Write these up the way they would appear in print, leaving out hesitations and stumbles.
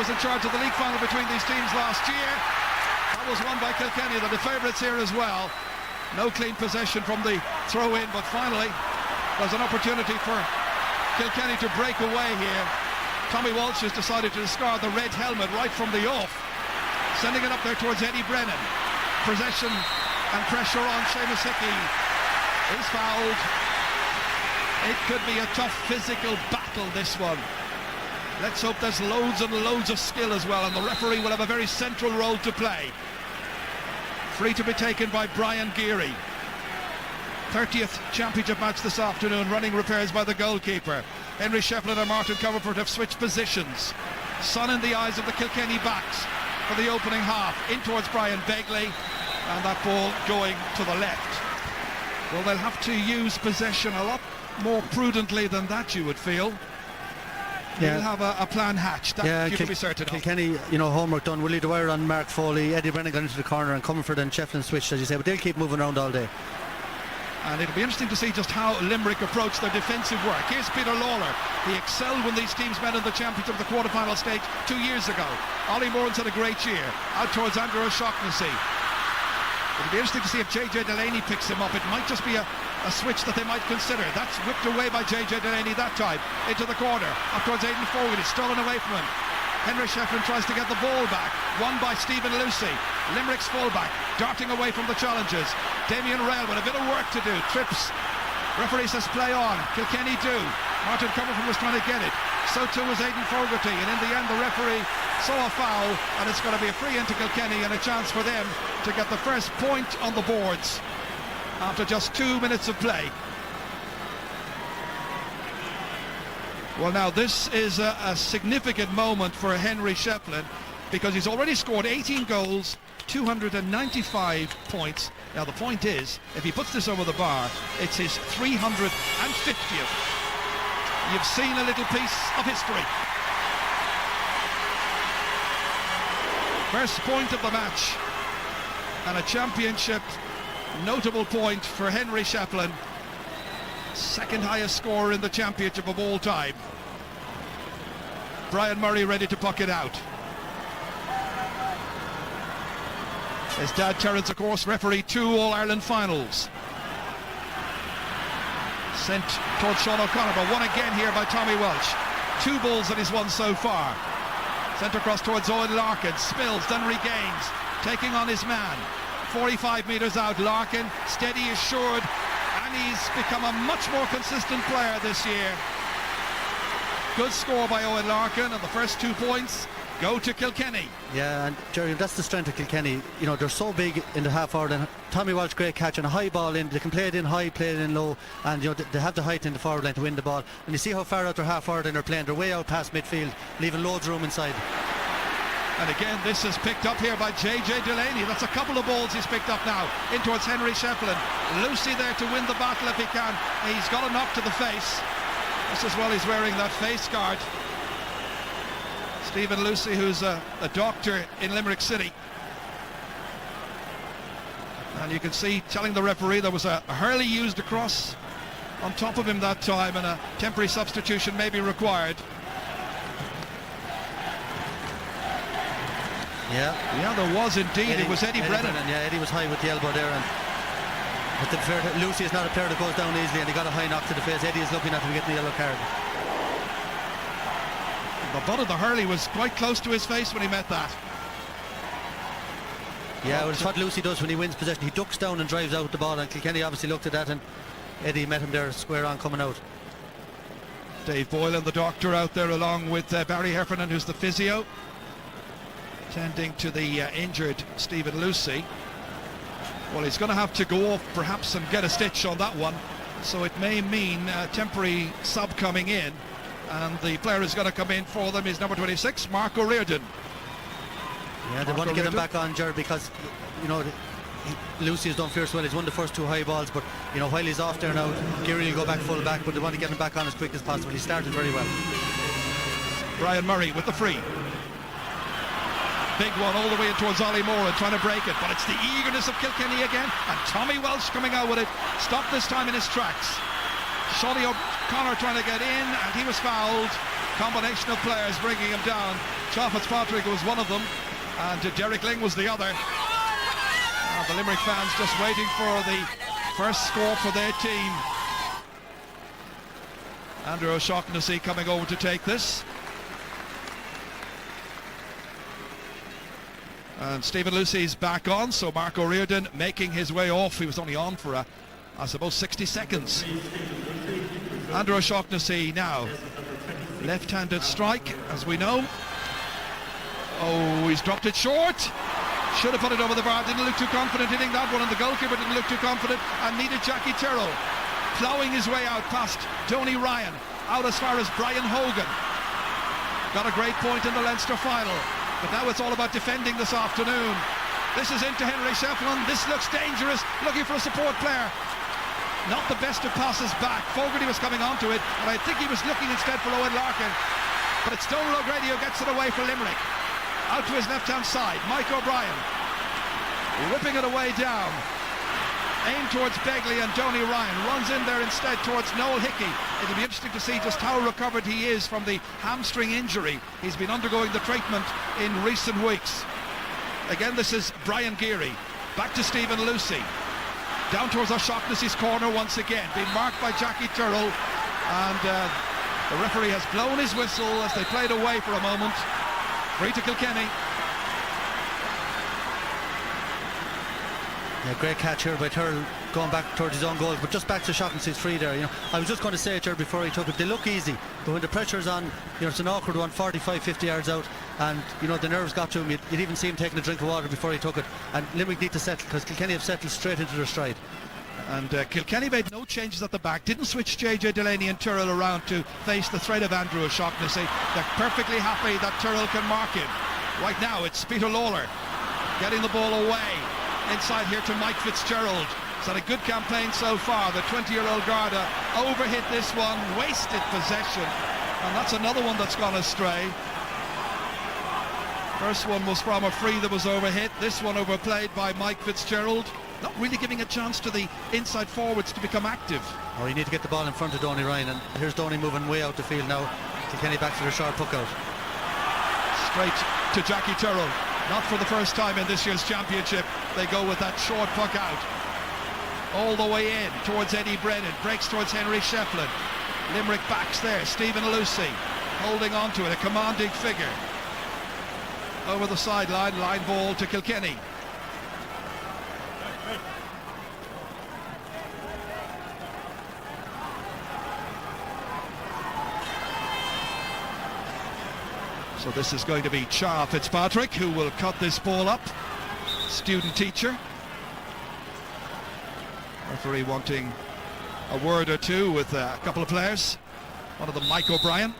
was in charge of the league final between these teams last year. That was won by Kilkenny. They're the favourites here as well. No clean possession from the throw-in, but finally there's an opportunity for Kilkenny to break away here. Tommy Walsh has decided to discard the red helmet right from the off, sending it up there towards Eddie Brennan. Possession and pressure on Seamus Hickey. He's fouled. It could be a tough physical battle, this one. Let's hope there's loads and loads of skill as well, and the referee will have a very central role to play. Free to be taken by Brian Geary. 30th championship match this afternoon. Running repairs by the goalkeeper. Henry Shefflin and Martin Comerford have switched positions. Sun in the eyes of the Kilkenny backs for the opening half. In towards Brian Begley, and that ball going to the left. Well, they'll have to use possession a lot more prudently than that, you would feel. Yeah. They'll have a plan hatched, that you can be certain of. Kilkenny, homework done. Willie Dwyer on Mark Foley, Eddie Brennan got into the corner, and Comerford and Shefflin switched, as you say, but they'll keep moving around all day. And it'll be interesting to see just how Limerick approach their defensive work. Here's Peter Lawler. He excelled when these teams met in the championship of the quarter-final stage 2 years ago. Ollie Moran's had a great year. Out towards Andrew O'Shaughnessy. It'll be interesting to see if JJ Delaney picks him up. It might just be a switch that they might consider. That's whipped away by JJ Delaney that time. Into the corner. Up towards Aidan Forward. It's stolen away from him. Henry Shefflin tries to get the ball back. Won by Stephen Lucy. Limerick's fullback, darting away from the challengers. Damien Rail with a bit of work to do. Trips. Referee says play on. Kilkenny do. Martin Comerford was trying to get it. So too was Aidan Fogarty. And in the end, the referee saw a foul. And it's going to be a free into Kilkenny and a chance for them to get the first point on the boards after just 2 minutes of play. Well, now this is a significant moment for Henry Shefflin, because he's already scored 18 goals, 295 points. Now the point is, if he puts this over the bar, it's his 350th. You've seen a little piece of history. First point of the match, and a championship notable point for Henry Shefflin. Second highest scorer in the championship of all time. Brian Murray ready to puck it out. His dad Terence, of course, refereed 2 All-Ireland finals. Sent towards Sean O'Connor, but won again here by Tommy Welch. 2 balls that he's won so far. Sent across towards Owen Larkin. Spills, then regains. Taking on his man. 45 metres out, Larkin. Steady, assured. And he's become a much more consistent player this year. Good score by Owen Larkin, and the first 2 points go to Kilkenny. Yeah, and Jerry, that's the strength of Kilkenny. They're so big in the half forward, and Tommy Walsh, great catch, and a high ball in. They can play it in high, play it in low, and they have the height in the forward line to win the ball. And you see how far out their half forward and they're playing. They're way out past midfield, leaving loads of room inside. And again, this is picked up here by JJ Delaney. That's a couple of balls he's picked up now. In towards Henry Shefflin. Lucy there to win the battle if he can. He's got a knock to the face. Just as well he's wearing that face guard. Stephen Lucy, who's a doctor in Limerick City. And you can see, telling the referee there was a hurley used across on top of him that time, and a temporary substitution may be required. Yeah, there was indeed. It was Eddie Brennan. Yeah, Eddie was high with the elbow there, but Lucy is not a player that goes down easily, and he got a high knock to the face. Eddie is looking at him getting the yellow card. The butt of the hurley was quite close to his face when he met that. Yeah, well, it's what Lucy does when he wins possession. He ducks down and drives out the ball, and Kilkenny obviously looked at that, and Eddie met him there square on coming out. Dave Boylan, the doctor, out there along with Barry Heffernan, who's the physio, tending to the injured Stephen Lucy. Well, he's going to have to go off perhaps and get a stitch on that one, so it may mean a temporary sub coming in, and the player who's going to come in for them is number 26, Mark O'Riordan. Yeah, they want to get him back on, Jared, because Lucy has done fierce well. He's won the first 2 high balls, but while he's off there now, Geary will go back full back, but they want to get him back on as quick as possible. He started very well. Brian Murray with the free. Big one all the way in towards Ollie Moran, trying to break it, but it's the eagerness of Kilkenny again, and Tommy Welsh coming out with it. Stopped this time in his tracks. Shawty O'Connor trying to get in, and he was fouled. combination of players bringing him down. Chaff Fitzpatrick was one of them, and Derek Ling was the other. The Limerick fans just waiting for the first score for their team. Andrew O'Shaughnessy coming over to take this. And Stephen Lucy's back on, so Mark O'Riordan making his way off. He was only on for, I suppose, 60 seconds. Andrew O'Shaughnessy now. Left-handed strike, as we know. Oh, he's dropped it short. Should have put it over the bar. Didn't look too confident hitting that one, and the goalkeeper didn't look too confident and needed Jackie Tyrrell. Ploughing his way out past Donny Ryan, out as far as Brian Hogan. Got a great point in the Leinster final, but now it's all about defending this afternoon. This is into Henry Shefflin. This looks dangerous, looking for a support player. Not the best of passes back. Fogarty was coming onto it, and I think he was looking instead for Owen Larkin. But it's Donal O'Grady who gets it away for Limerick. Out to his left-hand side, Mike O'Brien whipping it away down. Aim towards Begley, and Donny Ryan runs in there instead towards Noel Hickey. It'll be interesting to see just how recovered he is from the hamstring injury. He's been undergoing the treatment in recent weeks. Again, this is Brian Geary. Back to Stephen Lucy. Down towards O'Shaughnessy's corner once again. Being marked by Jackie Tyrrell. And the referee has blown his whistle as they played away for a moment. Free to Kilkenny. Yeah, great catch here by Tyrrell, going back towards his own goal, but just back to O'Shaughnessy's free there. You know, I was just going to say it there before he took it. They look easy, but when the pressure's on, you know, it's an awkward one, 45, 50 yards out, and you know the nerves got to him. You'd even see him taking a drink of water before he took it. And Limerick need to settle, because Kilkenny have settled straight into their stride. And Kilkenny made no changes at the back, didn't switch JJ Delaney and Tyrrell around to face the threat of Andrew O'Shaughnessy. They're perfectly happy that Tyrrell can mark him. Right now it's Peter Lawler getting the ball away. Inside here to Mike Fitzgerald. He's had a good campaign so far. The 20-year-old Garda overhit this one, wasted possession, and that's another one that's gone astray. First one was from a free that was overhit. This one overplayed by Mike Fitzgerald. Not really giving a chance to the inside forwards to become active. Oh, you need to get the ball in front of Donny Ryan, and here's Donny moving way out the field now. Kilkenny back to their short puck out. Straight to Jackie Tyrrell. Not for the first time in this year's championship. They go with that short puck out. All the way in towards Eddie Brennan. Breaks towards Henry Shefflin. Limerick backs there. Stephen Lucy holding on to it. A commanding figure. Over the sideline. Line ball to Kilkenny. So this is going to be Char Fitzpatrick who will cut this ball up. Student teacher. Referee wanting a word or two with a couple of players. One of them, Mike O'Brien.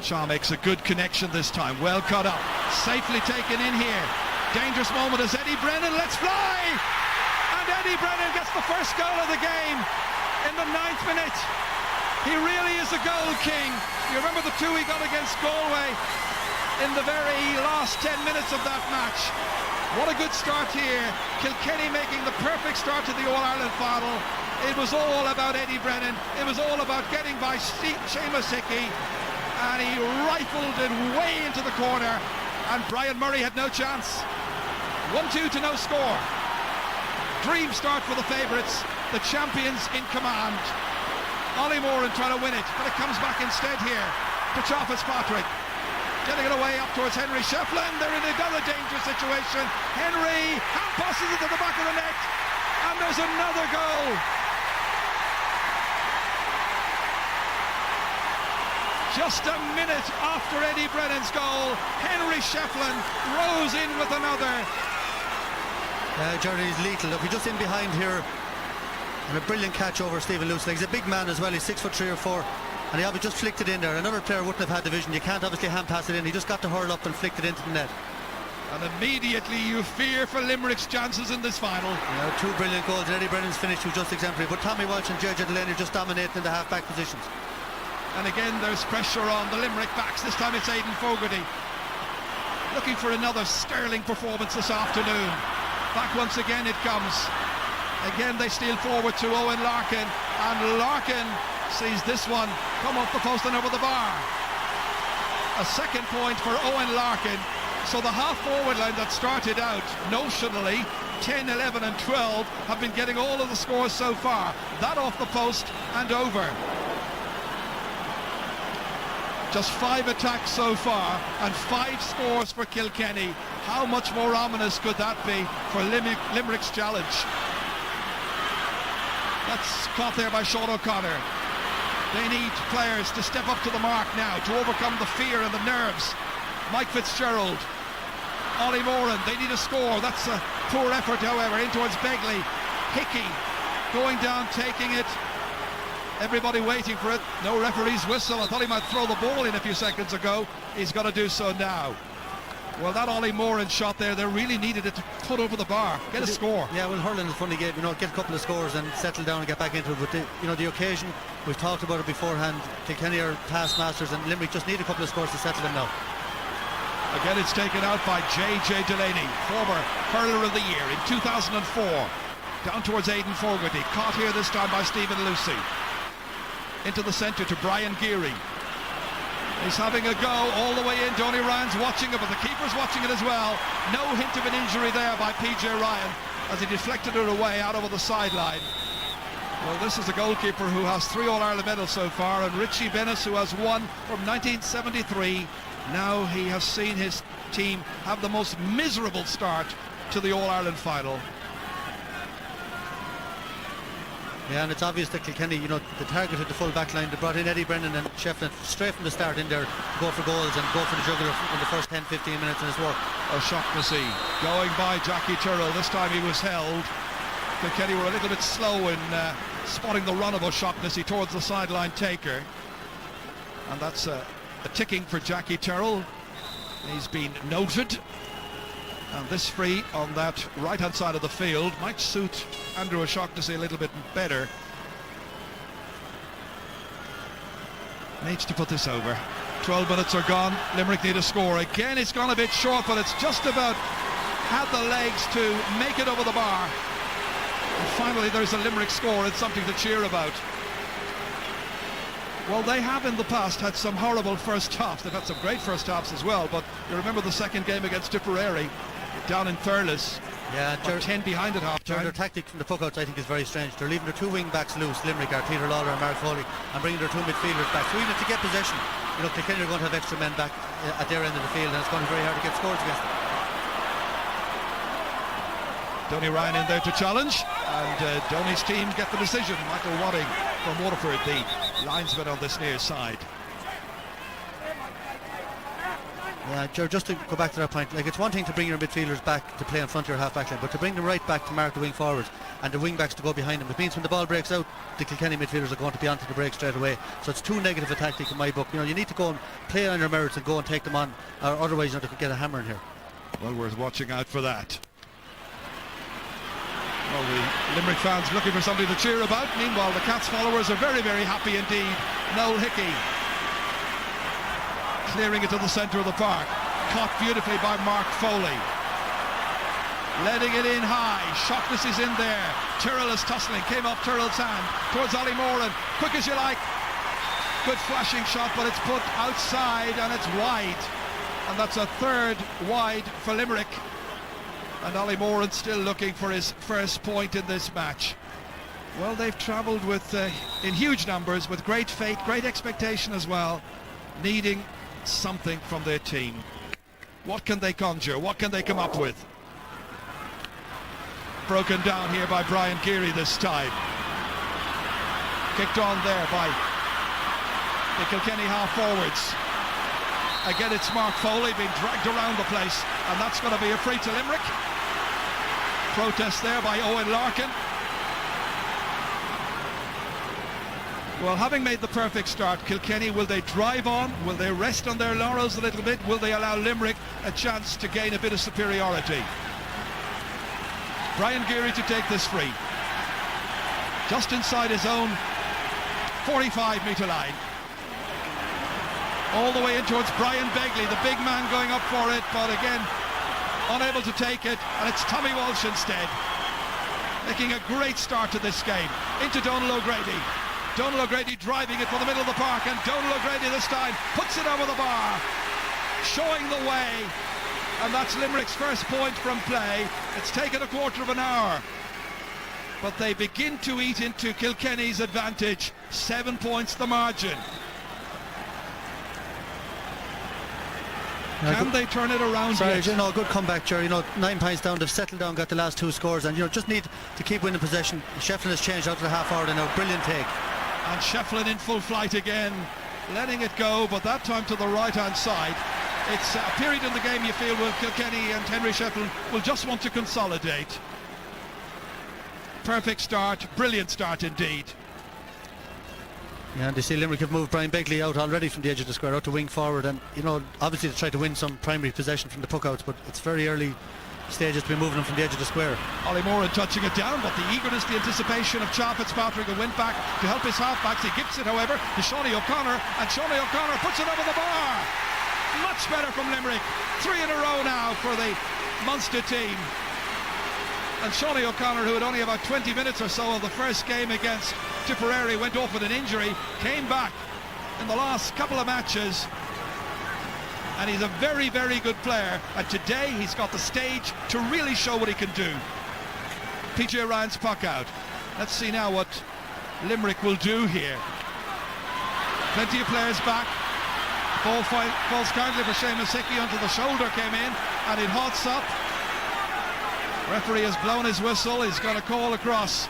Char makes a good connection this time. Well cut up. Safely taken in here. Dangerous moment as Eddie Brennan lets fly. And Eddie Brennan gets the first goal of the game in the 9th minute. He really is a goal king. You remember the two he got against Galway in the very last 10 minutes of that match. What a good start here. Kilkenny making the perfect start to the All-Ireland final. It was all about Eddie Brennan. It was all about getting by Seamus Hickey. And he rifled it way into the corner. And Brian Murray had no chance. 1-2 to no score. Dream start for the favourites. The champions in command. Ollie Moran trying to win it, but it comes back instead here to Chaff Fitzpatrick. Getting it away up towards Henry Shefflin. They're in another dangerous situation. Henry hand passes it to the back of the net, and there's another goal. Just a minute after Eddie Brennan's goal, Henry Shefflin rose in with another. Jerry's lethal. Look, he's just in behind here. And a brilliant catch over Stephen Lucy. He's a big man as well. He's 6'3" or 4", and he obviously just flicked it in there. Another player wouldn't have had the vision. You can't obviously hand pass it in. He just got to hurl up and flicked it into the net. And immediately you fear for Limerick's chances in this final. Yeah, two brilliant goals. And Eddie Brennan's finish was just exemplary. But Tommy Walsh and JJ Delaney are just dominating in the half-back positions. And again, there's pressure on the Limerick backs. This time it's Aidan Fogarty. Looking for another sterling performance this afternoon. Back once again it comes. Again they steal forward to Owen Larkin, and Larkin sees this one come off the post and over the bar. A second point for Owen Larkin. So the half-forward line that started out notionally 10, 11 and 12 have been getting all of the scores so far. That off the post and over. Just 5 attacks so far and 5 scores for Kilkenny. How much more ominous could that be for Limerick's challenge? That's caught there by Sean O'Connor. They need players to step up to the mark now to overcome the fear and the nerves. Mike Fitzgerald, Ollie Moran, they need a score. That's a poor effort, however, in towards Begley. Hickey going down, taking it. Everybody waiting for it. No referee's whistle. I thought he might throw the ball in a few seconds ago. He's got to do so now. Well, that Ollie Moran shot there, they really needed it to put over the bar, get a score. Yeah, well, hurling is a funny game, get a couple of scores and settle down and get back into it. But the occasion, we've talked about it beforehand. Kilkenny are taskmasters, and Limerick just need a couple of scores to settle them now. Again, it's taken out by J.J. Delaney, former hurler of the year in 2004. Down towards Aidan Fogarty, caught here this time by Stephen Lucy. Into the centre to Brian Geary. He's having a go all the way in. Donny Ryan's watching it, but the keeper's watching it as well. No hint of an injury there by PJ Ryan as he deflected it away out over the sideline. Well, this is a goalkeeper who has 3 All-Ireland medals so far, and Richie Bennis, who has one from 1973. Now he has seen his team have the most miserable start to the All-Ireland final. Yeah, and it's obvious that Kilkenny, they targeted the full back line. They brought in Eddie Brennan and Shefflin straight from the start in there to go for goals and go for the jugular in the first 10-15 minutes in his work. O'Shaughnessy going by Jackie Tyrrell. This time he was held. Kilkenny were a little bit slow in spotting the run of O'Shaughnessy towards the sideline taker. And that's a ticking for Jackie Tyrrell. He's been noted. And this free on that right-hand side of the field might suit Andrew O'Shaughnessy a little bit better. Needs to put this over. 12 minutes are gone. Limerick need a score. Again, it's gone a bit short, but it's just about had the legs to make it over the bar. And finally, there's a Limerick score. It's something to cheer about. Well, they have in the past had some horrible first halves. They've had some great first halves as well, but you remember the second game against Tipperary down in Thurles. Yeah, 10 behind at half-time. Their tactic from the puckouts, I think, is very strange. They're leaving their 2 wing-backs loose, Limerick are Peter Lawler and Mark Foley, and bringing their 2 midfielders back. So even if they get possession, Kilkenny are going to have extra men back at their end of the field, and it's going to be very hard to get scores against them. Donny Ryan in there to challenge, and Donny's team get the decision. Michael Wadding from Waterford, the linesman on this near side. Yeah, just to go back to that point, it's one thing to bring your midfielders back to play in front of your half-back line, but to bring them right back to mark the wing forwards and the wing-backs to go behind them, it means when the ball breaks out, the Kilkenny midfielders are going to be onto the break straight away. So it's too negative a tactic in my book. You need to go and play on your merits and go and take them on, or otherwise they could get a hammer in here. Well, we're watching out for that. Well, the Limerick fans looking for somebody to cheer about. Meanwhile, the Cats followers are very, very happy indeed. Noel Hickey clearing it to the centre of the park. Caught beautifully by Mark Foley. Letting it in high. Shaughnessy's in there. Tyrrell is tussling. Came off Tyrrell's hand towards Ollie Moran. Quick as you like. Good flashing shot, but it's put outside and it's wide. And that's a 3rd wide for Limerick. And Ollie Moran still looking for his first point in this match. Well, they've travelled with in huge numbers, with great faith, great expectation as well, needing something from their team. What can they conjure? What can they come up with? Broken down here by Brian Geary this time. Kicked on there by the Kilkenny half-forwards. Again, it's Mark Foley being dragged around the place, and that's going to be a free to Limerick. Protest there by Owen Larkin. Well, having made the perfect start, Kilkenny, will they drive on? Will they rest on their laurels a little bit? Will they allow Limerick a chance to gain a bit of superiority? Brian Geary to take this free. Just inside his own 45-metre line. All the way in towards Brian Begley, the big man going up for it, but again, unable to take it, and it's Tommy Walsh instead. Making a great start to this game. Into Donald O'Grady. Donal O'Grady driving it for the middle of the park, and Donal O'Grady this time puts it over the bar, showing the way, and that's Limerick's first point from play. It's taken a quarter of an hour, but they begin to eat into Kilkenny's advantage. 7 points the margin. Can they turn it around? Sorry, yet? good comeback, Jerry. 9 points down, they've settled down, got the last 2 scores, and just need to keep winning possession. Shefflin has changed out to the half hour now. Brilliant take. And Shefflin in full flight again, letting it go, but that time to the right hand side. It's a period in the game you feel will Kilkenny and Henry Shefflin will just want to consolidate. Perfect start, brilliant start indeed. Yeah, and you see Limerick have moved Brian Begley out already from the edge of the square, out to wing forward, and obviously to try to win some primary possession from the puckouts, but it's very early stages to be moving them from the edge of the square. Ollie Moran touching it down, but the eagerness, the anticipation of Charles Fitzpatrick, who went back to help his halfbacks. He gives it, however, to Shawnee O'Connor, and Shawnee O'Connor puts it over the bar. Much better from Limerick. 3 in a row now for the Munster team. And Shawnee O'Connor, who had only about 20 minutes or so of the first game against Tipperary, went off with an injury, came back in the last couple of matches, and he's a very, very good player, and today he's got the stage to really show what he can do. PJ Ryan's puck out. Let's see now what Limerick will do here. Plenty of players back. Ball falls kindly for Seamus Hickey onto the shoulder, came in, and it hots up. Referee has blown his whistle. He's got a call across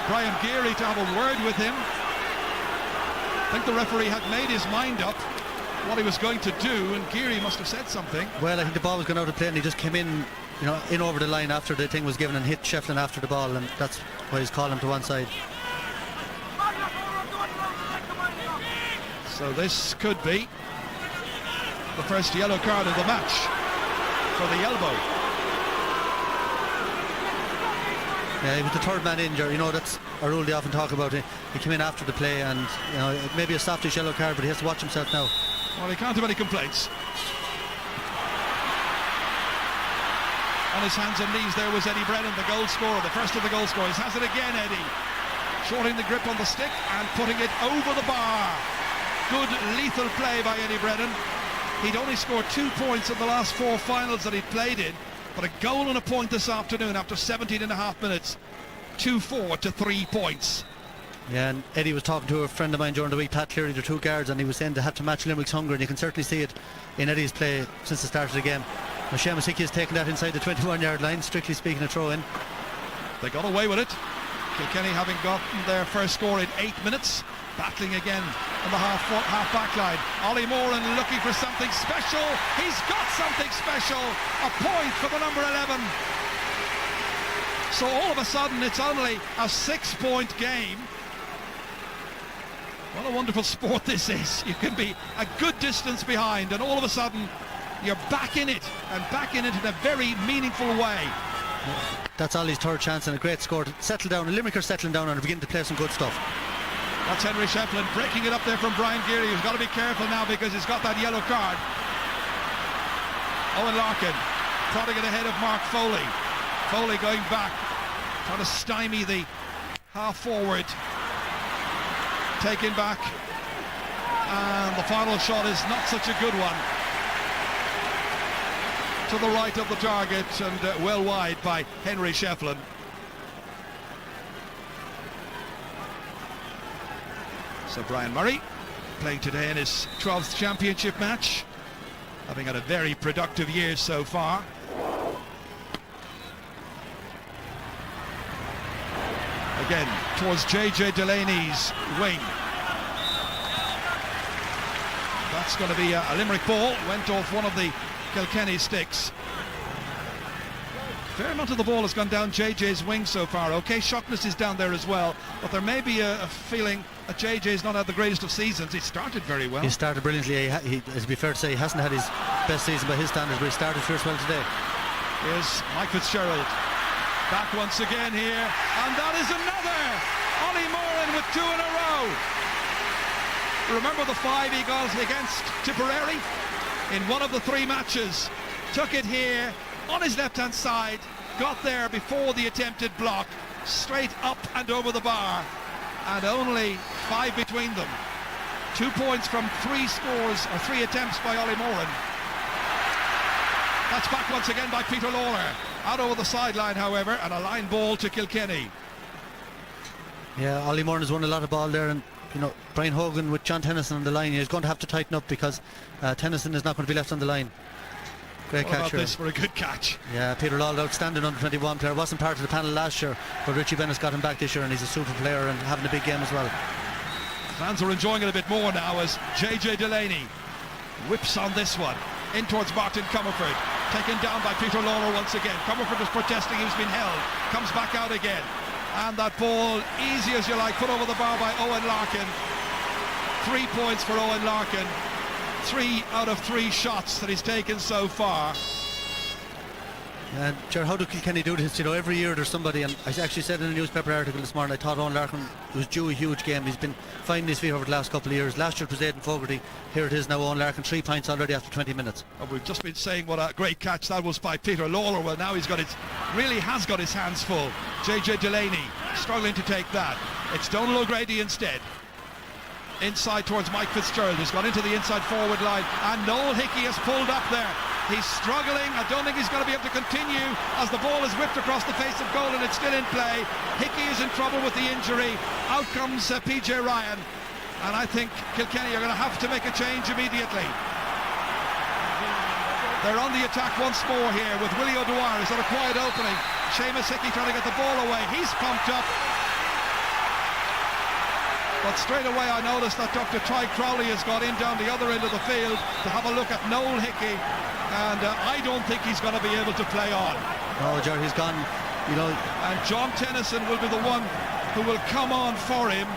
Brian Geary to have a word with him. I think the referee had made his mind up what he was going to do, and Geary must have said something. Well, I think the ball was going out of play, and he just came in over the line after the thing was given and hit Shefflin after the ball, and that's why he's calling him to one side. So this could be the first yellow card of the match for the elbow. Yeah, with the third man injured, that's a rule they often talk about. He came in after the play, and it may be a softish yellow card, but he has to watch himself now. Well, he can't have any complaints. On his hands and knees there was Eddie Brennan, the goal scorer, the first of the goal scorers. Has it again, Eddie. Shorting the grip on the stick and putting it over the bar. Good lethal play by Eddie Brennan. He'd only scored 2 points in the last 4 finals that he'd played in, but a goal and a point this afternoon after 17 and a half minutes. 2-4 to 3 points. Yeah, and Eddie was talking to a friend of mine during the week, Pat Cleary, their 2 guards, and he was saying they had to match Limerick's hunger, and you can certainly see it in Eddie's play since the start of the game. Now Seamus Hickey has taken that inside the 21-yard line, strictly speaking a throw-in. They got away with it. Kilkenny having gotten their first score in 8 minutes. Battling again on the half back line. Ollie Moran looking for something special. He's got something special. A point for the number 11. So all of a sudden it's only a 6-point game. What a wonderful sport this is. You can be a good distance behind, and all of a sudden you're back in it, and back in it in a very meaningful way. That's Ollie's third chance and a great score to settle down. And Limerick are settling down and beginning to play some good stuff. That's Henry Shefflin breaking it up there from Brian Geary, who's got to be careful now because he's got that yellow card. Owen Larkin prodding it ahead of Mark Foley. Foley going back, trying to stymie the half forward. Taken back, and the final shot is not such a good one. To the right of the target and well wide by Henry Shefflin. So Brian Murray playing today in his 12th championship match, having had a very productive year so far. Again towards JJ Delaney's wing. That's going to be a Limerick ball. Went off one of the Kilkenny sticks. Fair amount of the ball has gone down JJ's wing so far. Okay, Shockness is down there as well, but there may be a feeling that JJ's not had the greatest of seasons. He started very well. He started brilliantly. He, to be fair to say, he hasn't had his best season by his standards, but he started fierce well today. Here's Mike Fitzgerald back once again here, and that is another Ollie Moran with 2 in a row. Remember the 5 he got against Tipperary in one of the 3 matches. Took it here on his left hand side, got there before the attempted block, straight up and over the bar. and only 5 between them. 2 points from 3 scores or 3 attempts by Ollie Moran. That's back once again by Peter Lawler. Out over the sideline, however, and a line ball to Kilkenny. Yeah, Ollie Moran has won a lot of ball there, and you know, Brian Hogan with John Tennyson on the line, he's going to have to tighten up because Tennyson is not going to be left on the line. Great catch. What about this for a good catch? Yeah, Peter Lawler, outstanding under 21 player, wasn't part of the panel last year, but Richie Bennett's got him back this year, and he's a super player and having a big game as well. Fans are enjoying it a bit more now as JJ Delaney whips on this one in towards Martin Comerford, taken down by Peter Lawler once again. Comerford was protesting, he's been held, comes back out again, and that ball, easy as you like, put over the bar by Owen Larkin. 3 points for Owen Larkin. 3 out of 3 shots that he's taken so far. And Ger, how do Kilkenny do this? You know, every year there's somebody, and I actually said in a newspaper article this morning, I thought Owen Larkin was due a huge game. He's been finding his feet over the last couple of years. Last year it was Aidan Fogarty. Here it is now, Owen Larkin, 3 points already after 20 minutes. Oh, we've just been saying what a great catch that was by Peter Lawler. Well, now he's got it, really has got his hands full. JJ Delaney struggling to take that. It's Donal O'Grady instead. Inside towards Mike Fitzgerald, who's gone into the inside forward line, and Noel Hickey has pulled up there. He's struggling. I don't think he's going to be able to continue as the ball is whipped across the face of goal and it's still in play. Hickey is in trouble with the injury. Out comes PJ Ryan, and I think Kilkenny are going to have to make a change immediately. They're on the attack once more here with Willie O'Dwyer. He's got a quiet opening. Seamus Hickey trying to get the ball away. He's pumped up. But straight away I noticed that Dr. Ty Crowley has got in down the other end of the field to have a look at Noel Hickey, and I don't think he's going to be able to play on. No, Jerry, he's gone, you know. And John Tennyson will be the one who will come on for him.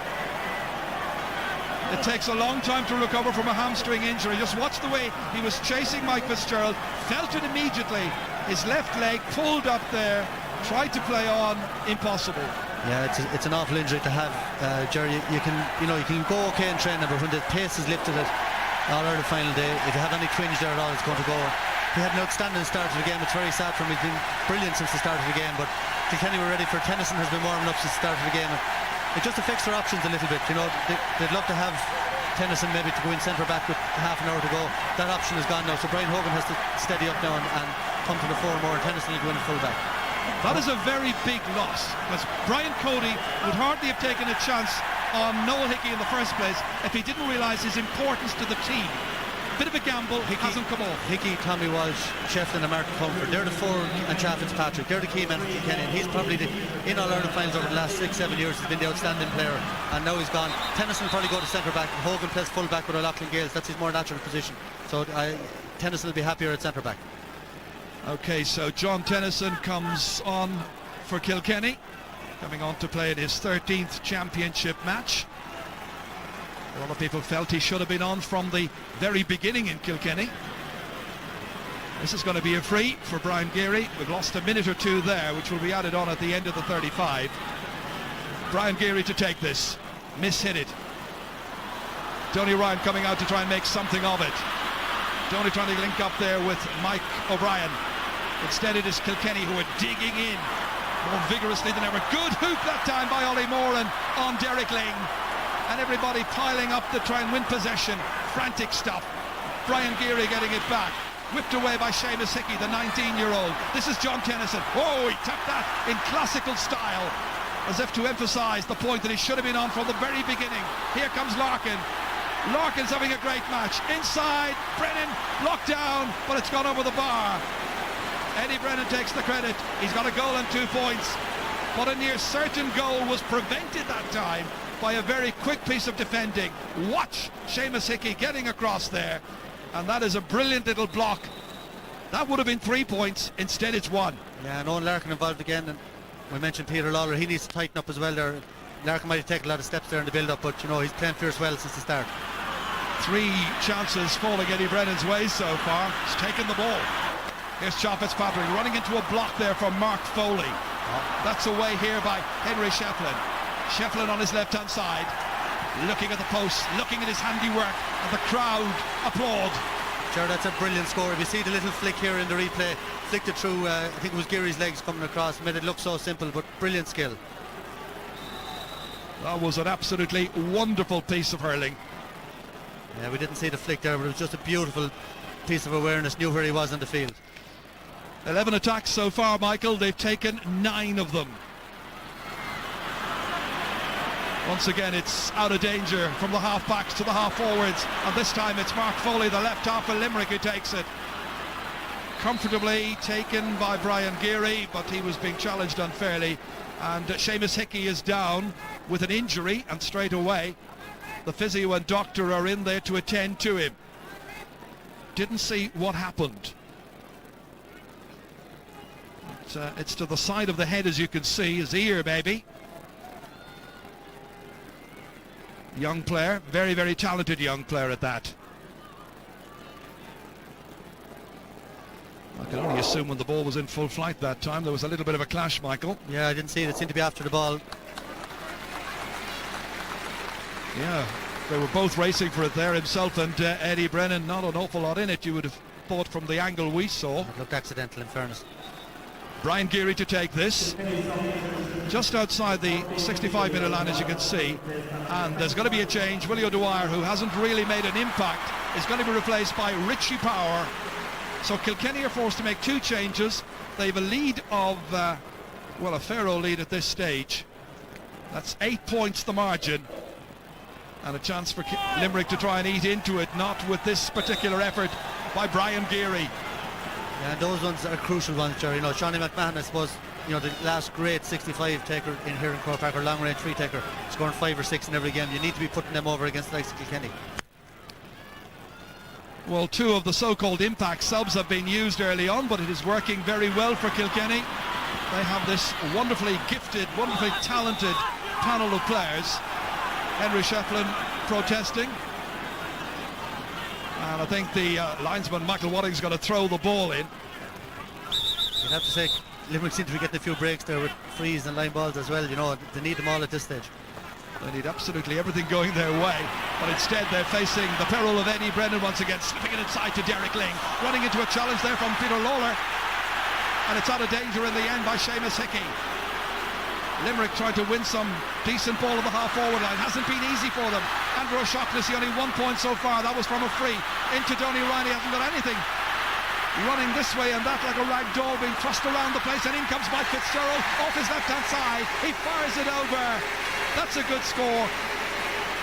It takes a long time to recover from a hamstring injury. Just watch the way he was chasing Mike Fitzgerald, felt it immediately, his left leg pulled up there, tried to play on, impossible. Yeah, it's an awful injury to have, Jerry. You can go okay in training, but when the pace is lifted at All-Ireland final day, if you have any twinge there at all, it's going to go. He had an outstanding start to the game. It's very sad for him. He's been brilliant since the start of the game, but Kilkenny were ready for Tennyson has been warming up since the start of the game. And it just affects their options a little bit. You know, they'd love to have Tennyson maybe to go in centre back with half an hour to go. That option is gone now, so Brian Hogan has to steady up now and come to the fore more, and Tennyson will go in at full back. That is a very big loss, because Brian Cody would hardly have taken a chance on Noel Hickey in the first place if he didn't realise his importance to the team. Bit of a gamble, Hickey hasn't come off. Hickey, Tommy Walsh, Shefflin and Martin Comfort, they're the 4, and Chad Fitzpatrick, they're the key men for Kilkenny, and he's probably in All-Ireland finals over the last 6-7 years has been the outstanding player, and now he's gone. Tennyson will probably go to centre back, Hogan plays full back with O'Loughlin Gales. That's his more natural position, so Tennyson will be happier at centre back. Okay, so John Tennyson comes on for Kilkenny, coming on to play in his 13th championship match. A lot of people felt he should have been on from the very beginning in Kilkenny. This is going to be a free for Brian Geary. We've lost a minute or two there, which will be added on at the end of the 35. Brian Geary to take this, miss-hit it. Tony Ryan coming out to try and make something of it. Tony trying to link up there with Mike O'Brien. Instead it is Kilkenny who are digging in more vigorously than ever. Good hoop that time by Ollie Moran on Derek Ling. And everybody piling up to try and win possession. Frantic stuff. Brian Geary getting it back. Whipped away by Seamus Hickey, the 19-year-old. This is John Tennyson. Oh, he tapped that in classical style, as if to emphasise the point that he should have been on from the very beginning. Here comes Larkin. Larkin's having a great match. Inside, Brennan blocked down, but it's gone over the bar. Eddie Brennan takes the credit. He's got a goal and 2 points, but a near certain goal was prevented that time by a very quick piece of defending. Watch Seamus Hickey getting across there, and that is a brilliant little block. That would have been 3 points. Instead it's 1. Yeah, and Owen Larkin involved again, and we mentioned Peter Lawler. He needs to tighten up as well there. Larkin might have taken a lot of steps there in the build-up, but you know, he's playing fierce well since the start. 3 chances falling Eddie Brennan's way so far. He's taken the ball. Here's Chad Fitzpatrick running into a block there from Mark Foley. That's away here by Henry Shefflin. Shefflin on his left-hand side, looking at the post, looking at his handiwork, and the crowd applaud. Sure, that's a brilliant score. If you see the little flick here in the replay, flicked it through, I think it was Geary's legs coming across, made it look so simple, but brilliant skill. That was an absolutely wonderful piece of hurling. Yeah, we didn't see the flick there, but it was just a beautiful piece of awareness, knew where he was on the field. 11 attacks so far, Michael. They've taken 9 of them. Once again, it's out of danger from the half-backs to the half-forwards, and this time it's Mark Foley, the left half of Limerick, who takes it. Comfortably taken by Brian Geary, but he was being challenged unfairly, and Seamus Hickey is down with an injury, and straight away the physio and doctor are in there to attend to him. Didn't see what happened. It's to the side of the head, as you can see, his ear maybe. Young player, very, very talented young player at that. I can only assume when the ball was in full flight that time there was a little bit of a clash, Michael. Yeah, I didn't see it. It seemed to be after the ball. Yeah, they were both racing for it there, himself and Eddie Brennan. Not an awful lot in it, you would have thought, from the angle we saw. It looked accidental, in fairness. Brian Geary to take this, just outside the 65-metre line, as you can see, and there's going to be a change. Willie O'Dwyer, who hasn't really made an impact, is going to be replaced by Richie Power. So Kilkenny are forced to make 2 changes. They have a lead of, well, a fair old lead at this stage. That's 8 points the margin, and a chance for Limerick to try and eat into it, not with this particular effort by Brian Geary. Yeah, and those ones are crucial ones, Jerry. You know, Shawnee McMahon, I suppose, you know, the last great 65 taker in here in Croke Park, or long range free taker, scoring 5 or 6 in every game. You need to be putting them over against the likes of Kilkenny. Well, 2 of the so-called impact subs have been used early on, but it is working very well for Kilkenny. They have this wonderfully gifted, wonderfully talented panel of players. Henry Shefflin protesting. And I think the linesman Michael Wadding's going to throw the ball in. You'd have to say Limerick seem to be getting a few breaks there with frees and line balls as well. You know, they need them all at this stage. They need absolutely everything going their way, but instead they're facing the peril of Eddie Brennan once again, slipping it inside to Derek Ling, running into a challenge there from Peter Lawler, and it's out of danger in the end by Seamus Hickey. Limerick tried to win some decent ball at the half-forward line. Hasn't been easy for them. Andrew O'Shaughnessy only 1 point so far. That was from a free. Into Donny Ryan. He hasn't got anything. Running this way and that like a rag doll, being thrust around the place, and in comes Mike Fitzgerald off his left-hand side. He fires it over. That's a good score.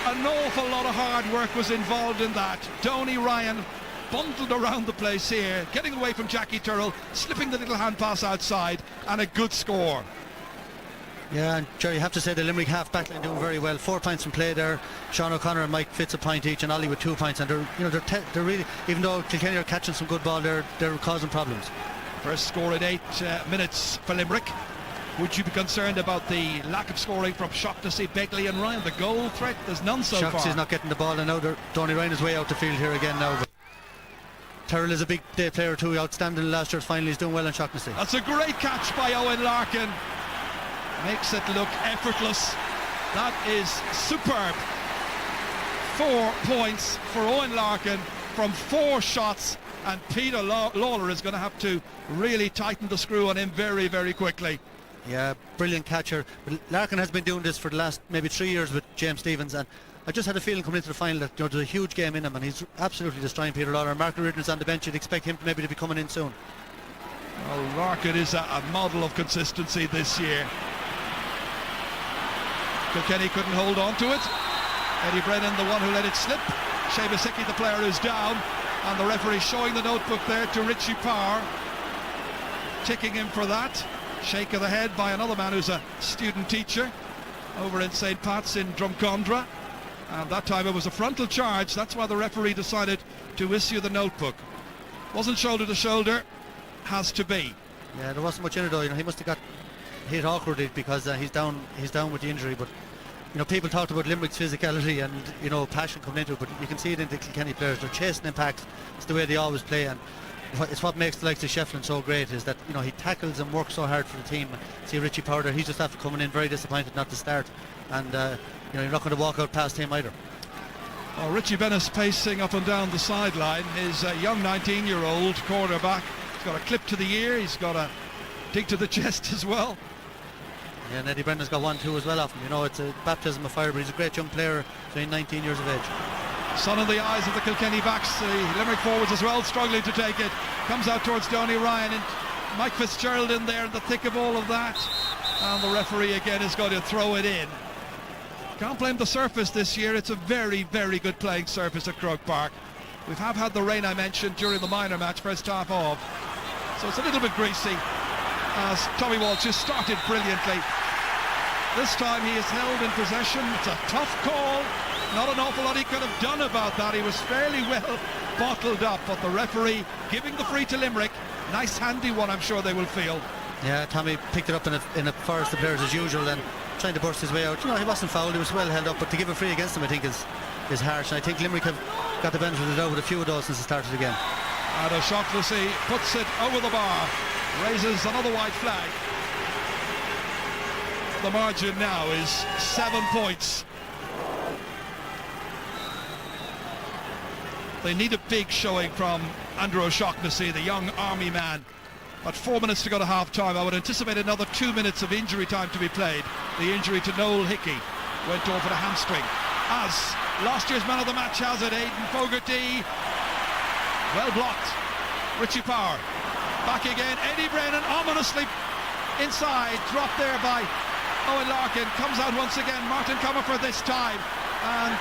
An awful lot of hard work was involved in that. Donny Ryan bundled around the place here, getting away from Jackie Turrell, slipping the little hand pass outside, and a good score. Yeah, and Jerry, you have to say the Limerick half back line doing very well. 4 points from play there. Sean O'Connor and Mike Fitz a point each, and Ollie with 2 points. And they're really, even though Kilkenny are catching some good ball, they're causing problems. First score in 8 minutes for Limerick. Would you be concerned about the lack of scoring from Shaughnessy, Begley and Ryan? The goal threat, there's none so far. Shaughnessy's not getting the ball, and now Donny Ryan is way out the field here again now. But Terrell is a big day player too, outstanding last year's final. He's doing well in Shaughnessy. That's a great catch by Owen Larkin. Makes it look effortless. That is superb. 4 points for Owen Larkin from 4 shots, and Peter Lawler is going to have to really tighten the screw on him very, very quickly. Yeah, brilliant catcher. But Larkin has been doing this for the last maybe 3 years with James Stephens, and I just had a feeling coming into the final that there's a huge game in him, and he's absolutely destroying Peter Lawler. And Mark Riordan's on the bench. You'd expect him maybe to be coming in soon. Well, Larkin is a model of consistency this year. Kilkenny couldn't hold on to it. Eddie Brennan, the one who let it slip. Seamus Hickey, the player who's down, and the referee showing the notebook there to Richie Power, ticking him for that. Shake of the head by another man who's a student teacher over in St. Pat's in Drumcondra, and that time it was a frontal charge. That's why the referee decided to issue the notebook. Wasn't shoulder to shoulder, has to be. Yeah, there wasn't much in it though. You know, he must have got hit awkwardly because he's down with the injury. But you know, people talked about Limerick's physicality and, you know, passion coming into it, but you can see it in the Kilkenny players. They're chasing impact. It's the way they always play, and it's what makes the likes of Shefflin so great, is that, you know, he tackles and works so hard for the team. See Richie Powder, he's just after coming in very disappointed not to start, and you know, you're not going to walk out past him either. Well, Richie Bennis pacing up and down the sideline. His young 19-year-old quarterback. He's got a clip to the ear. He's got a dig to the chest as well. Yeah, and Eddie Brennan's got 1-2 as well off him. You know, it's a baptism of fire, but he's a great young player, so he's 19 years of age. Sun in the eyes of the Kilkenny backs. The Limerick forwards as well struggling to take it. Comes out towards Donny Ryan, and Mike Fitzgerald in there in the thick of all of that. And the referee again is going to throw it in. Can't blame the surface this year. It's a very, very good playing surface at Croke Park. We have had the rain I mentioned during the minor match, first half of. So it's a little bit greasy as Tommy Walsh has started brilliantly. This time he is held in possession. It's a tough call. Not an awful lot he could have done about that. He was fairly well bottled up, but the referee giving the free to Limerick. Nice handy one, I'm sure they will feel. Yeah, Tommy picked it up in a forest of players as usual and trying to burst his way out. You know, he wasn't fouled, he was well held up, but to give a free against him I think is harsh, and I think Limerick have got the benefit of the doubt with a few of those since it started again. And O'Shaughnessy puts it over the bar, raises another white flag. The margin now is 7 points. They need a big showing from Andrew O'Shaughnessy, the young army man. But 4 minutes to go to half-time. I would anticipate another 2 minutes of injury time to be played. The injury to Noel Hickey went over the hamstring. As last year's man of the match has it, Aidan Fogarty. Well blocked. Richie Power. Back again. Eddie Brennan ominously inside. Dropped there by Owen Larkin. Comes out once again. Martin Comerford this time. And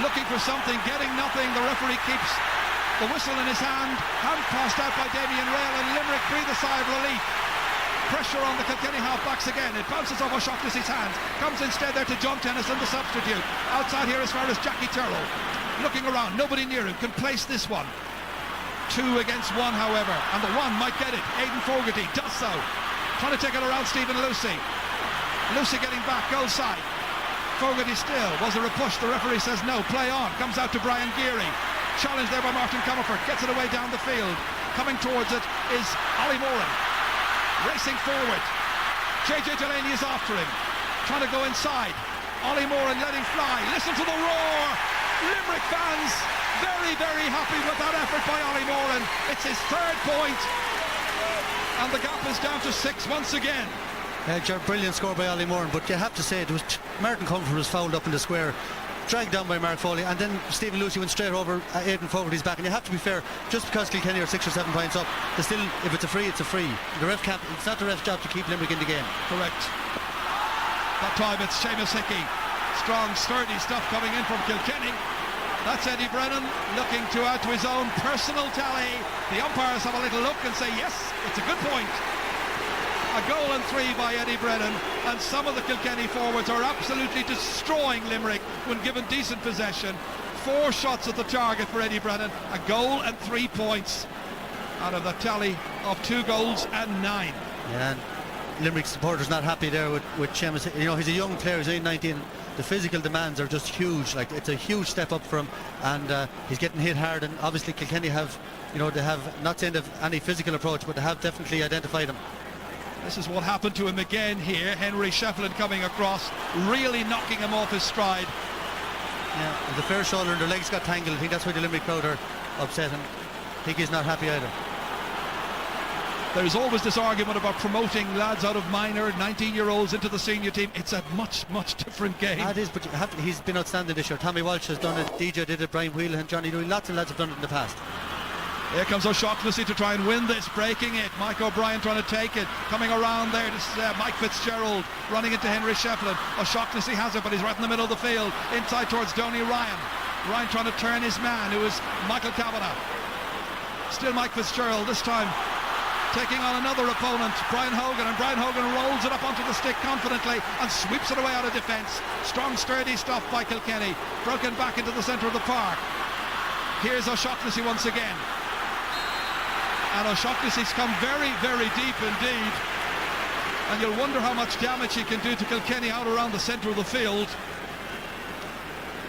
looking for something, getting nothing. The referee keeps the whistle in his hand. Hand passed out by Damien Rail, and Limerick breathe a sigh of relief. Pressure on the Kilkenny half-backs again. It bounces off O'Shaughnessy's hands. Comes instead there to John Tennyson, the substitute. Outside here as far as Jackie Turrell. Looking around, nobody near him. Can place this one. 2 against 1, however. And the one might get it. Aidan Fogarty does so. Trying to take it around Stephen Lucy. Lucy getting back, goal side. Fogarty still. Was there a push? The referee says no. Play on. Comes out to Brian Geary. Challenged there by Martin Comerford. Gets it away down the field. Coming towards it is Ollie Moran. Racing forward. JJ Delaney is after him. Trying to go inside. Ollie Moran letting fly. Listen to the roar. Limerick fans very, very happy with that effort by Ollie Moran. It's his 3rd point. And the gap is down to 6 once again. Brilliant score by Ollie Moran, but you have to say it was Martin Comerford was fouled up in the square, dragged down by Mark Foley, and then Stephen Lucy went straight over Aidan Fogarty's back. And you have to be fair, just because Kilkenny are 6 or 7 points up, they still, if it's a free, it's a free. The ref can't, it's not the ref's job to keep Limerick in the game. Correct. That time it's Seamus Hickey. Strong, sturdy stuff coming in from Kilkenny. That's Eddie Brennan looking to add to his own personal tally. The umpires have a little look and say yes, it's a good point. A goal and 3 by Eddie Brennan, and some of the Kilkenny forwards are absolutely destroying Limerick when given decent possession. 4 shots at the target for Eddie Brennan, a goal and 3 points out of the tally of 2 goals and 9. Yeah, and Limerick supporters not happy there with Seamus. You know, he's a young player, he's only 19. The physical demands are just huge. Like, it's a huge step up for him, and he's getting hit hard. And obviously Kilkenny have, you know, they have, not saying they've any physical approach, but they have definitely identified him. This is what happened to him again here. Henry Shefflin coming across, really knocking him off his stride. Yeah, with the fair shoulder and their legs got tangled. I think that's why the Limerick crowd are upset, and Hickey's not happy either. There's always this argument about promoting lads out of minor, 19-year-olds into the senior team. It's a much, much different game. It is, but you have to, he's been outstanding this year. Tommy Walsh has done it, DJ did it, Brian Whelan, Johnny Dewey, lots and lads have done it in the past. Here comes O'Shaughnessy to try and win this, breaking it. Mike O'Brien trying to take it. Coming around there, this is Mike Fitzgerald running into Henry Shefflin. O'Shaughnessy has it, but he's right in the middle of the field. Inside towards Donny Ryan. Ryan trying to turn his man, who is Michael Kavanagh. Still Mike Fitzgerald, this time taking on another opponent, Brian Hogan. And Brian Hogan rolls it up onto the stick confidently and sweeps it away out of defence. Strong, sturdy stuff by Kilkenny. Broken back into the centre of the park. Here's O'Shaughnessy once again. And O'Shaughnessy's come very, very deep indeed. And you'll wonder how much damage he can do to Kilkenny out around the centre of the field.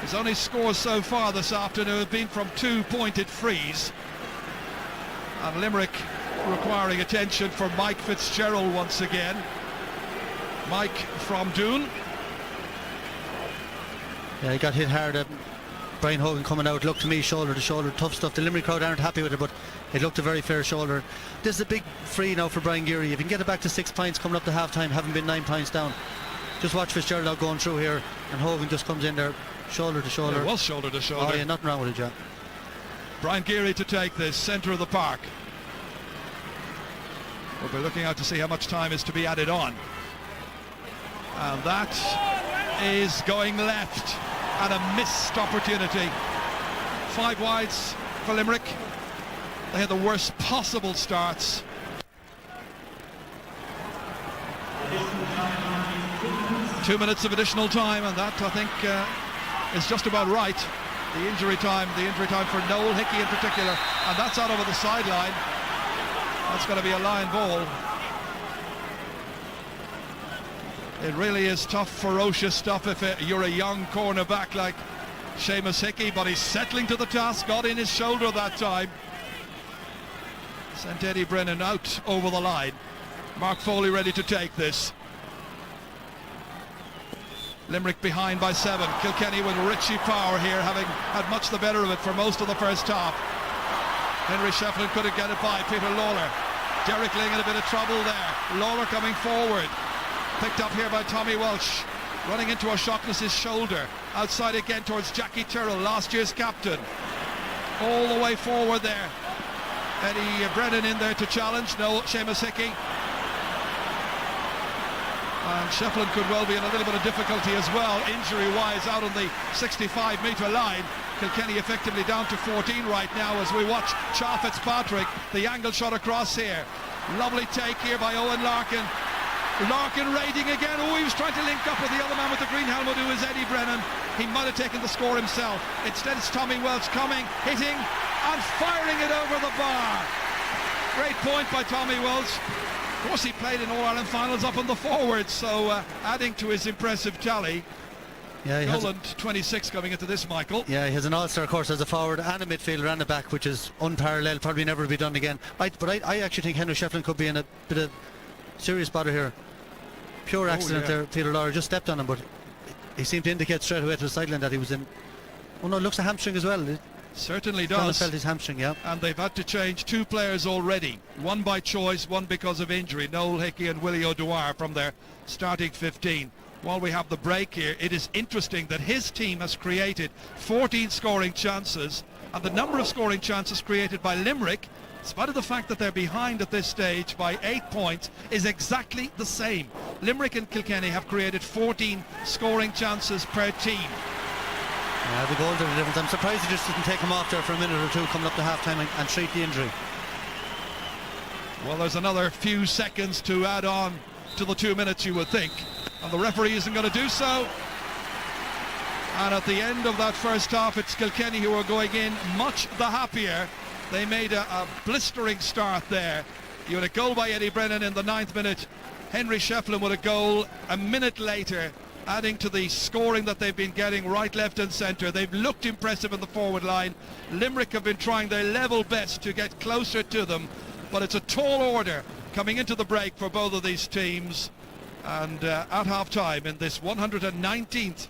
His only scores so far this afternoon have been from 2-pointed frees. And Limerick requiring attention for Mike Fitzgerald once again. Mike from Doon. Yeah, he got hit hard. Brian Hogan coming out, looked to me shoulder to shoulder, tough stuff. The Limerick crowd aren't happy with it, but it looked a very fair shoulder. This is a big free now for Brian Geary. If he can get it back to 6 points coming up to half time, having been 9 points down. Just watch Fitzgerald out going through here, and Hogan just comes in there shoulder to shoulder. It was shoulder to shoulder. Oh yeah, nothing wrong with it, John. Brian Geary to take this, centre of the park. We'll be looking out to see how much time is to be added on. And that is going left, and a missed opportunity. 5 wides for Limerick. They had the worst possible starts. Two minutes of additional time, and that, I think, is just about right. The injury time for Noel Hickey in particular, and that's out over the sideline. That's going to be a line ball. It really is tough, ferocious stuff if you're a young cornerback like Seamus Hickey, but he's settling to the task, got in his shoulder that time. Sent Eddie Brennan out over the line. Mark Foley ready to take this. Limerick behind by 7. Kilkenny with Richie Power here, having had much the better of it for most of the first half. Henry Shefflin couldn't get it by Peter Lawler. Derek Ling in a bit of trouble there. Lawler coming forward. Picked up here by Tommy Welsh. Running into O'Shaughnessy's shoulder. Outside again towards Jackie Tyrrell, last year's captain. All the way forward there. Eddie Brennan in there to challenge. No, Seamus Hickey. And Shefflin could well be in a little bit of difficulty as well, injury-wise, out on the 65-metre line. Kilkenny effectively down to 14 right now as we watch Cha Fitzpatrick. The angle shot across here. Lovely take here by Owen Larkin. Larkin raiding again. Oh, he was trying to link up with the other man with the green helmet, who is Eddie Brennan. He might have taken the score himself. Instead, it's Tommy Welch coming, hitting, and firing it over the bar. Great point by Tommy Welch. Of course, he played in All-Ireland finals up on the forward, so adding to his impressive tally. Yeah, Noland 26 coming into this, Michael. Yeah, he has an all-star course as a forward and a midfielder and a back, which is unparalleled, probably never be done again. But I actually think Henry Shefflin could be in a bit of serious bother here. Pure accident there. Peter Lawler just stepped on him, but he seemed to indicate straight away to the sideline that he was in. Oh no, it looks a hamstring as well. Certainly Donnell does. felt his hamstring, yeah. And they've had to change 2 players already. One by choice, one because of injury. Noel Hickey and Willie O'Dwyer from their starting 15. While we have the break here, it is interesting that his team has created 14 scoring chances, and the number of scoring chances created by Limerick, in spite of the fact that they're behind at this stage by 8 points, is exactly the same. Limerick and Kilkenny have created 14 scoring chances per team. Yeah, the goals are the difference. I'm surprised he just didn't take him off there for a minute or two coming up to half-time and treat the injury. Well, there's another few seconds to add on to the 2 minutes, you would think, and the referee isn't going to do so. And at the end of that first half, it's Kilkenny who are going in much the happier. They made a blistering start there. You had a goal by Eddie Brennan in the 9th minute. Henry Shefflin with a goal a minute later, adding to the scoring that they've been getting right, left and centre. They've looked impressive in the forward line. Limerick have been trying their level best to get closer to them, but it's a tall order coming into the break for both of these teams. And at half-time in this 119th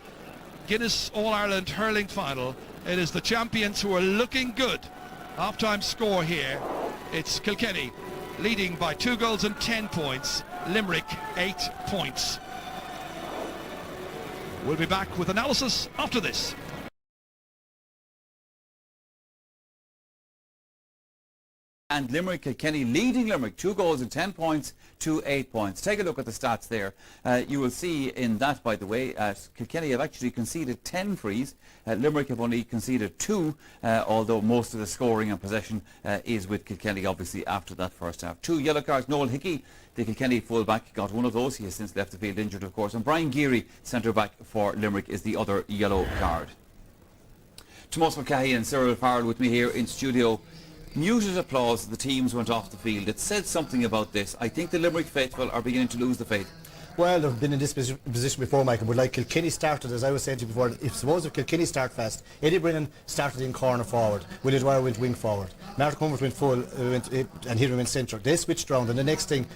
Guinness All-Ireland hurling final, it is the champions who are looking good. Half-time score here, it's Kilkenny leading by 2 goals and 10 points, Limerick 8 points. We'll be back with analysis after this. And Limerick, Kilkenny leading Limerick 2 goals and 10 points to 8 points. Take a look at the stats there. You will see in that, by the way, Kilkenny have actually conceded 10 frees. Limerick have only conceded 2, although most of the scoring and possession is with Kilkenny, obviously, after that first half. 2 yellow cards. Noel Hickey, the Kilkenny full-back, got one of those. He has since left the field injured, of course. And Brian Geary, centre-back for Limerick, is the other yellow card. Tomas McCahey and Cyril Farrell with me here in studio. Muted applause as the teams went off the field. It said something about this. I think the Limerick faithful are beginning to lose the faith. Well, they've been in this position before, Michael, but like Kilkenny started, as I was saying to you before, if Kilkenny start fast, Eddie Brennan started in corner forward, Willie Dwyer went wing forward, Mark Cummins went full, and Henry went centre. They switched round, and the next thing,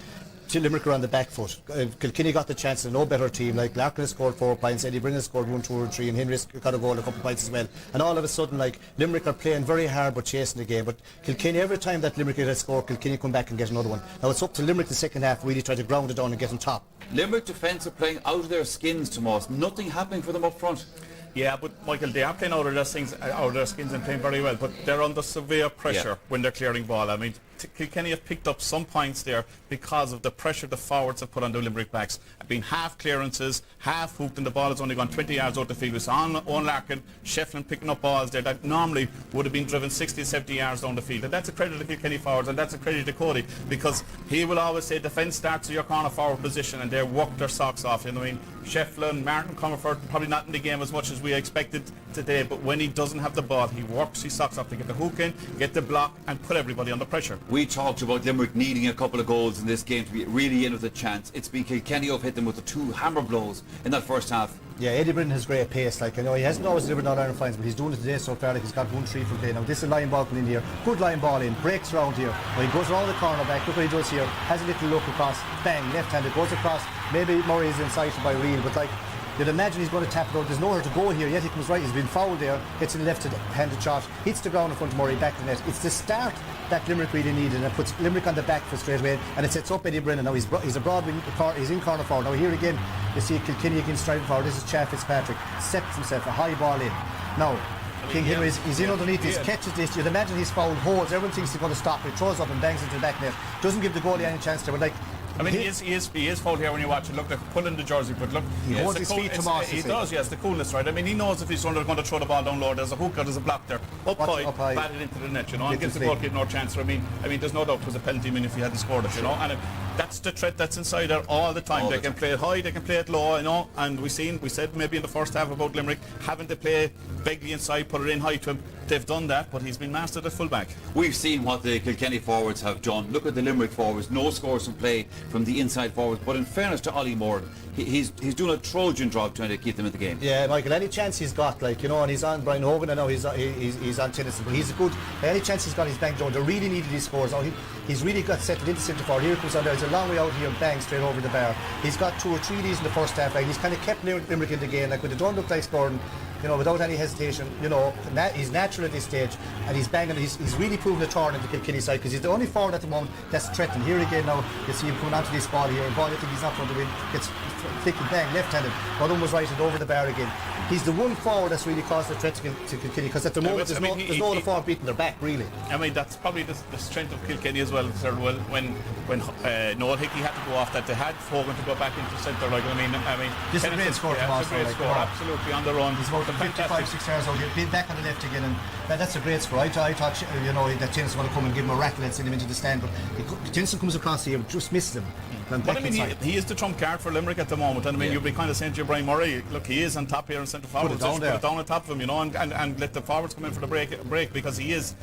Limerick are on the back foot. Kilkenny got the chance to no better team. Like Larkin has scored 4 points, Eddie Brennan scored 1, 2 or 3, and Henry's got a goal, a couple of points as well. And all of a sudden, like, Limerick are playing very hard but chasing the game. But Kilkenny, every time that Limerick get a score, Kilkenny come back and get another one. Now it's up to Limerick the second half really try to ground it down and get on top. Limerick defence are playing out of their skins, Tomas. Nothing happening for them up front. Yeah, but Michael, they are playing out of their skins and playing very well, but they're under severe pressure when they're clearing ball. I mean, Kilkenny have picked up some points there because of the pressure the forwards have put on the Limerick backs. Been half clearances, half hooked, and the ball has only gone 20 yards out the field. We saw Owen Larkin, Shefflin picking up balls there that normally would have been driven 60, 70 yards down the field. And that's a credit to Kilkenny forwards, and that's a credit to Cody, because he will always say defence starts at your corner forward position, and they work their socks off. You know what I mean? Shefflin, Martin Comerford, probably not in the game as much as we expected today, but when he doesn't have the ball, he works his socks off to get the hook in, get the block, and put everybody under pressure. We talked about Limerick needing a couple of goals in this game to be really in with a chance. It's been Kilkenny who've hit them with the 2 hammer blows in that first half. Yeah, Eddie Brennan has great pace. Like, I know he hasn't always delivered on Iron finals, but he's doing it today so far. Like, he's got 1-3 from play. Now this is a line ball coming in here, good line ball in, breaks around here. When he goes around the corner back, look what he does here. Has a little look across, bang, left-handed, goes across. Maybe Murray is incited by Real, but like, you'd imagine he's going to tap it out. There's nowhere to go here, yet he comes right. He's been fouled there, gets in the left-handed shot, hits the ground in front of Murray, back to the net. It's the start that Limerick really needed, and it puts Limerick on the back foot straight away, and it sets up Eddie Brennan. Now he's a broad wing, he's in corner forward. Now here again, you see Kilkenny again striding forward. This is Chad Fitzpatrick, sets himself a high ball in. Now, King Henry he's in underneath this, catches this. You'd imagine he's fouled, holds, everyone thinks he's going to stop. He throws up and bangs into the back net. Doesn't give the goalie any chance there, but like, I mean, he is fouled here when you watch it. Look, they're pulling the jersey, but look, he holds his feet to Moss. He does, yes, the coolness, right? I mean, he knows if he's going to throw the ball down low, there's a hook or there's a block there. Up high, batted into the net, you know, and gives the goalkeeper no chance. I mean, there's no doubt it was a penalty, if he hadn't scored it, you know, and that's the threat that's inside there all the time. They can play it high, they can play it low, you know, and we said maybe in the first half about Limerick having to play Begley inside, put it in high to him. They've done that, but he's been mastered at full-back. We've seen what the Kilkenny forwards have done. Look at the Limerick forwards, no scores from play from the inside forwards, but in fairness to Ollie Moore, he's doing a Trojan job trying to keep them in the game. Yeah, Michael, any chance he's got, like, you know, and he's on Brian Hogan, I know he's on Tennyson, but he's a good, any chance he's got, he's banged down. They really needed these scores. Now, he's really got set into centre forward. Here comes on there, he's a long way out here and bang straight over the bar. He's got 2 or 3 of these in the first half, like, he's kind of kept Limerick in the game, like, when they don't look like scoring, you know, without any hesitation, you know, he's natural at this stage, and he's banging, he's really proven a turn in the Kilkenny side, because he's the only forward at the moment that's threatened. Here again now, you see him coming onto this ball here, and ball you think he's not going to win, gets thick and bang, left-handed, but almost right and over the bar again. He's the one forward that's really caused the threat to Kilkenny, because at the moment there's no other forward beating their back, really. I mean, that's probably the strength of Kilkenny as well, sir. Well, when Noel Hickey had to go off that, they had Hogan to go back into centre. Like, I mean, this is a great score from Arsenal. It's a great score, absolutely on the run. He's about 55-6 yards out. He'll be back on the left again, and that's a great score. I thought, you know, that Tennyson was going to come and give him a rattle and send him into the stand, but Tennyson comes across here, just misses him. But I mean, he is the trump card for Limerick at the moment, and I mean, you'd be kind of saying to your Brian Murray, look, he is on top here in centre forward. Put it down on top of him, you know, and let the forwards come in for the break, because he is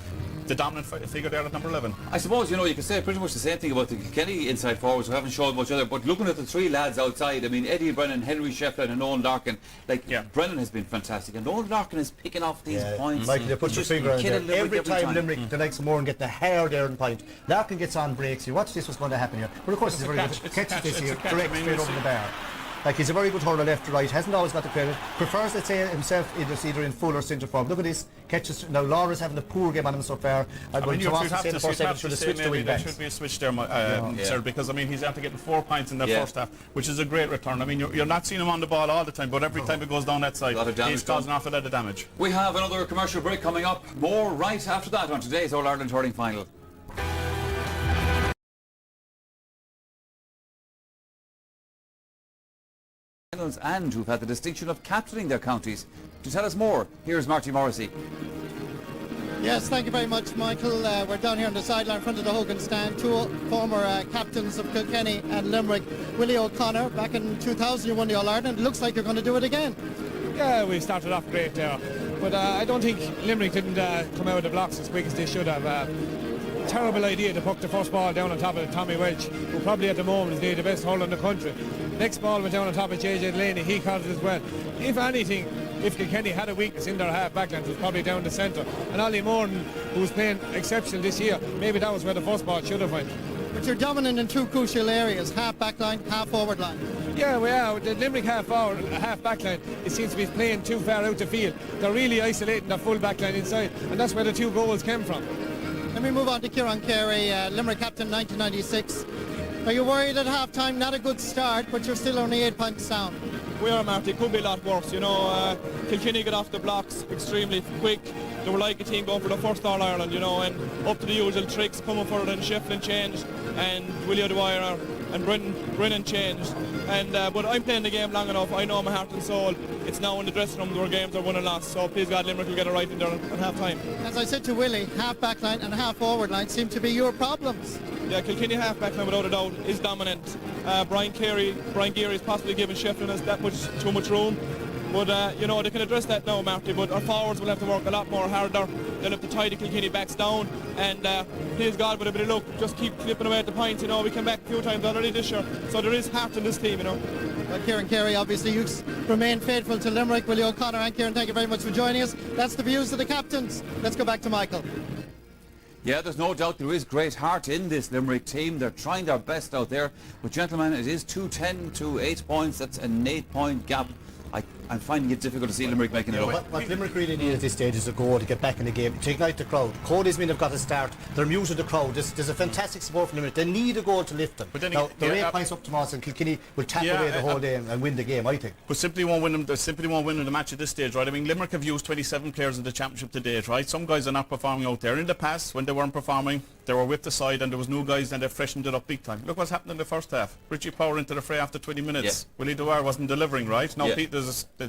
the dominant figure there at number 11. I suppose, you know, you could say pretty much the same thing about the Kilkenny inside forwards who haven't shown much other, but looking at the 3 lads outside, I mean, Eddie Brennan, Henry Shefflin and Owen Larkin, like, Brennan has been fantastic, and Owen Larkin is picking off these points. Michael, they put your finger on there. Every time Limerick, the likes of Moore, and get the hair there in point. Larkin gets on breaks. You watch this, what's going to happen here. But of course, it's a very good catch this here, direct straight over the bar. Like, he's a very good hurler left to right, hasn't always got the credit, prefers, let's say, himself either in full or centre forward. Look at this, catches. Now Laura's having a poor game on him so far. I mean, you should have to switch there should be a switch there, sir, because I mean, he's after getting 4 points in the first half, which is a great return. I mean, you're not seeing him on the ball all the time, but every time it goes down that side, he's causing an awful lot of damage. We have another commercial break coming up, more right after that on today's All-Ireland Hurling Final. And who've had the distinction of captaining their counties. To tell us more, here's Marty Morrissey. Yes, thank you very much, Michael. We're down here on the sideline in front of the Hogan stand. 2 former captains of Kilkenny and Limerick. Willie O'Connor, back in 2000 you won the All-Ireland. It looks like you're going to do it again. Yeah, we started off great there, but I don't think Limerick didn't come out of the blocks as quick as they should have. Terrible idea to puck the first ball down on top of Tommy Welch, who probably at the moment is the best hurler in the country. Next ball went down on top of JJ Delaney, he caught it as well. If anything, if Kilkenny had a weakness in their half backline, it was probably down the centre. And Ollie Moore, who was playing exceptional this year, maybe that was where the first ball should have went. But you're dominant in two crucial areas, half back line, half forward line. Yeah, we are. The Limerick half back line, it seems to be playing too far out the field. They're really isolating their full back line inside, and that's where the 2 goals came from. Let me move on to Kieran Carey, Limerick captain 1996. Are you worried at half-time? Not a good start, but you're still only 8 points down. We are, Marty. It could be a lot worse. You know, Kilkenny got off the blocks extremely quick. They were like a team going for the first All-Ireland, you know, and up to the usual tricks, coming for it, and Shefflin changed, and Willie O'Dwyer and Brennan changed. And but I'm playing the game long enough. I know my heart and soul. It's now in the dressing room where games are won and lost. So please God, Limerick will get it right in there at half-time. As I said to Willie, half back line and half forward line seem to be your problems. Yeah, Kilkenny half-back line without a doubt is dominant. Brian Geary is possibly giving Shefflin too much room. But, you know, they can address that now, Marty, but our forwards will have to work a lot more harder. They'll have to tie the Kilkenny backs down, and please God, with a bit of luck, just keep clipping away at the points. You know, we came back a few times already this year, so there is heart in this team, you know. Well, Kieran Carey, obviously you remain faithful to Limerick. Willie O'Connor and Kieran, thank you very much for joining us. That's the views of the captains. Let's go back to Michael. Yeah, there's no doubt there is great heart in this Limerick team. They're trying their best out there. But gentlemen, it is 2-10 to 8 points. That's an 8-point gap. I'm finding it difficult to see Limerick making it up. What Limerick really need at this stage is a goal to get back in the game, to ignite the crowd. Cody's men have got to start. They're muted the crowd. There's a fantastic support from Limerick. They need a goal to lift them. But then now, they're 8 points up tomorrow, and Kilkenny will tap away the whole day and win the game, I think. But simply won't win them. They simply won't win the match at this stage, right? I mean, Limerick have used 27 players in the championship to date, right? Some guys are not performing out there. In the past, when they weren't performing, they were with the side, and there was new guys, and they freshened it up big time. Look what's happened in the first half. Richie Power into the fray after 20 minutes. Yeah. Willie Dwyer wasn't delivering, right? Now Yeah.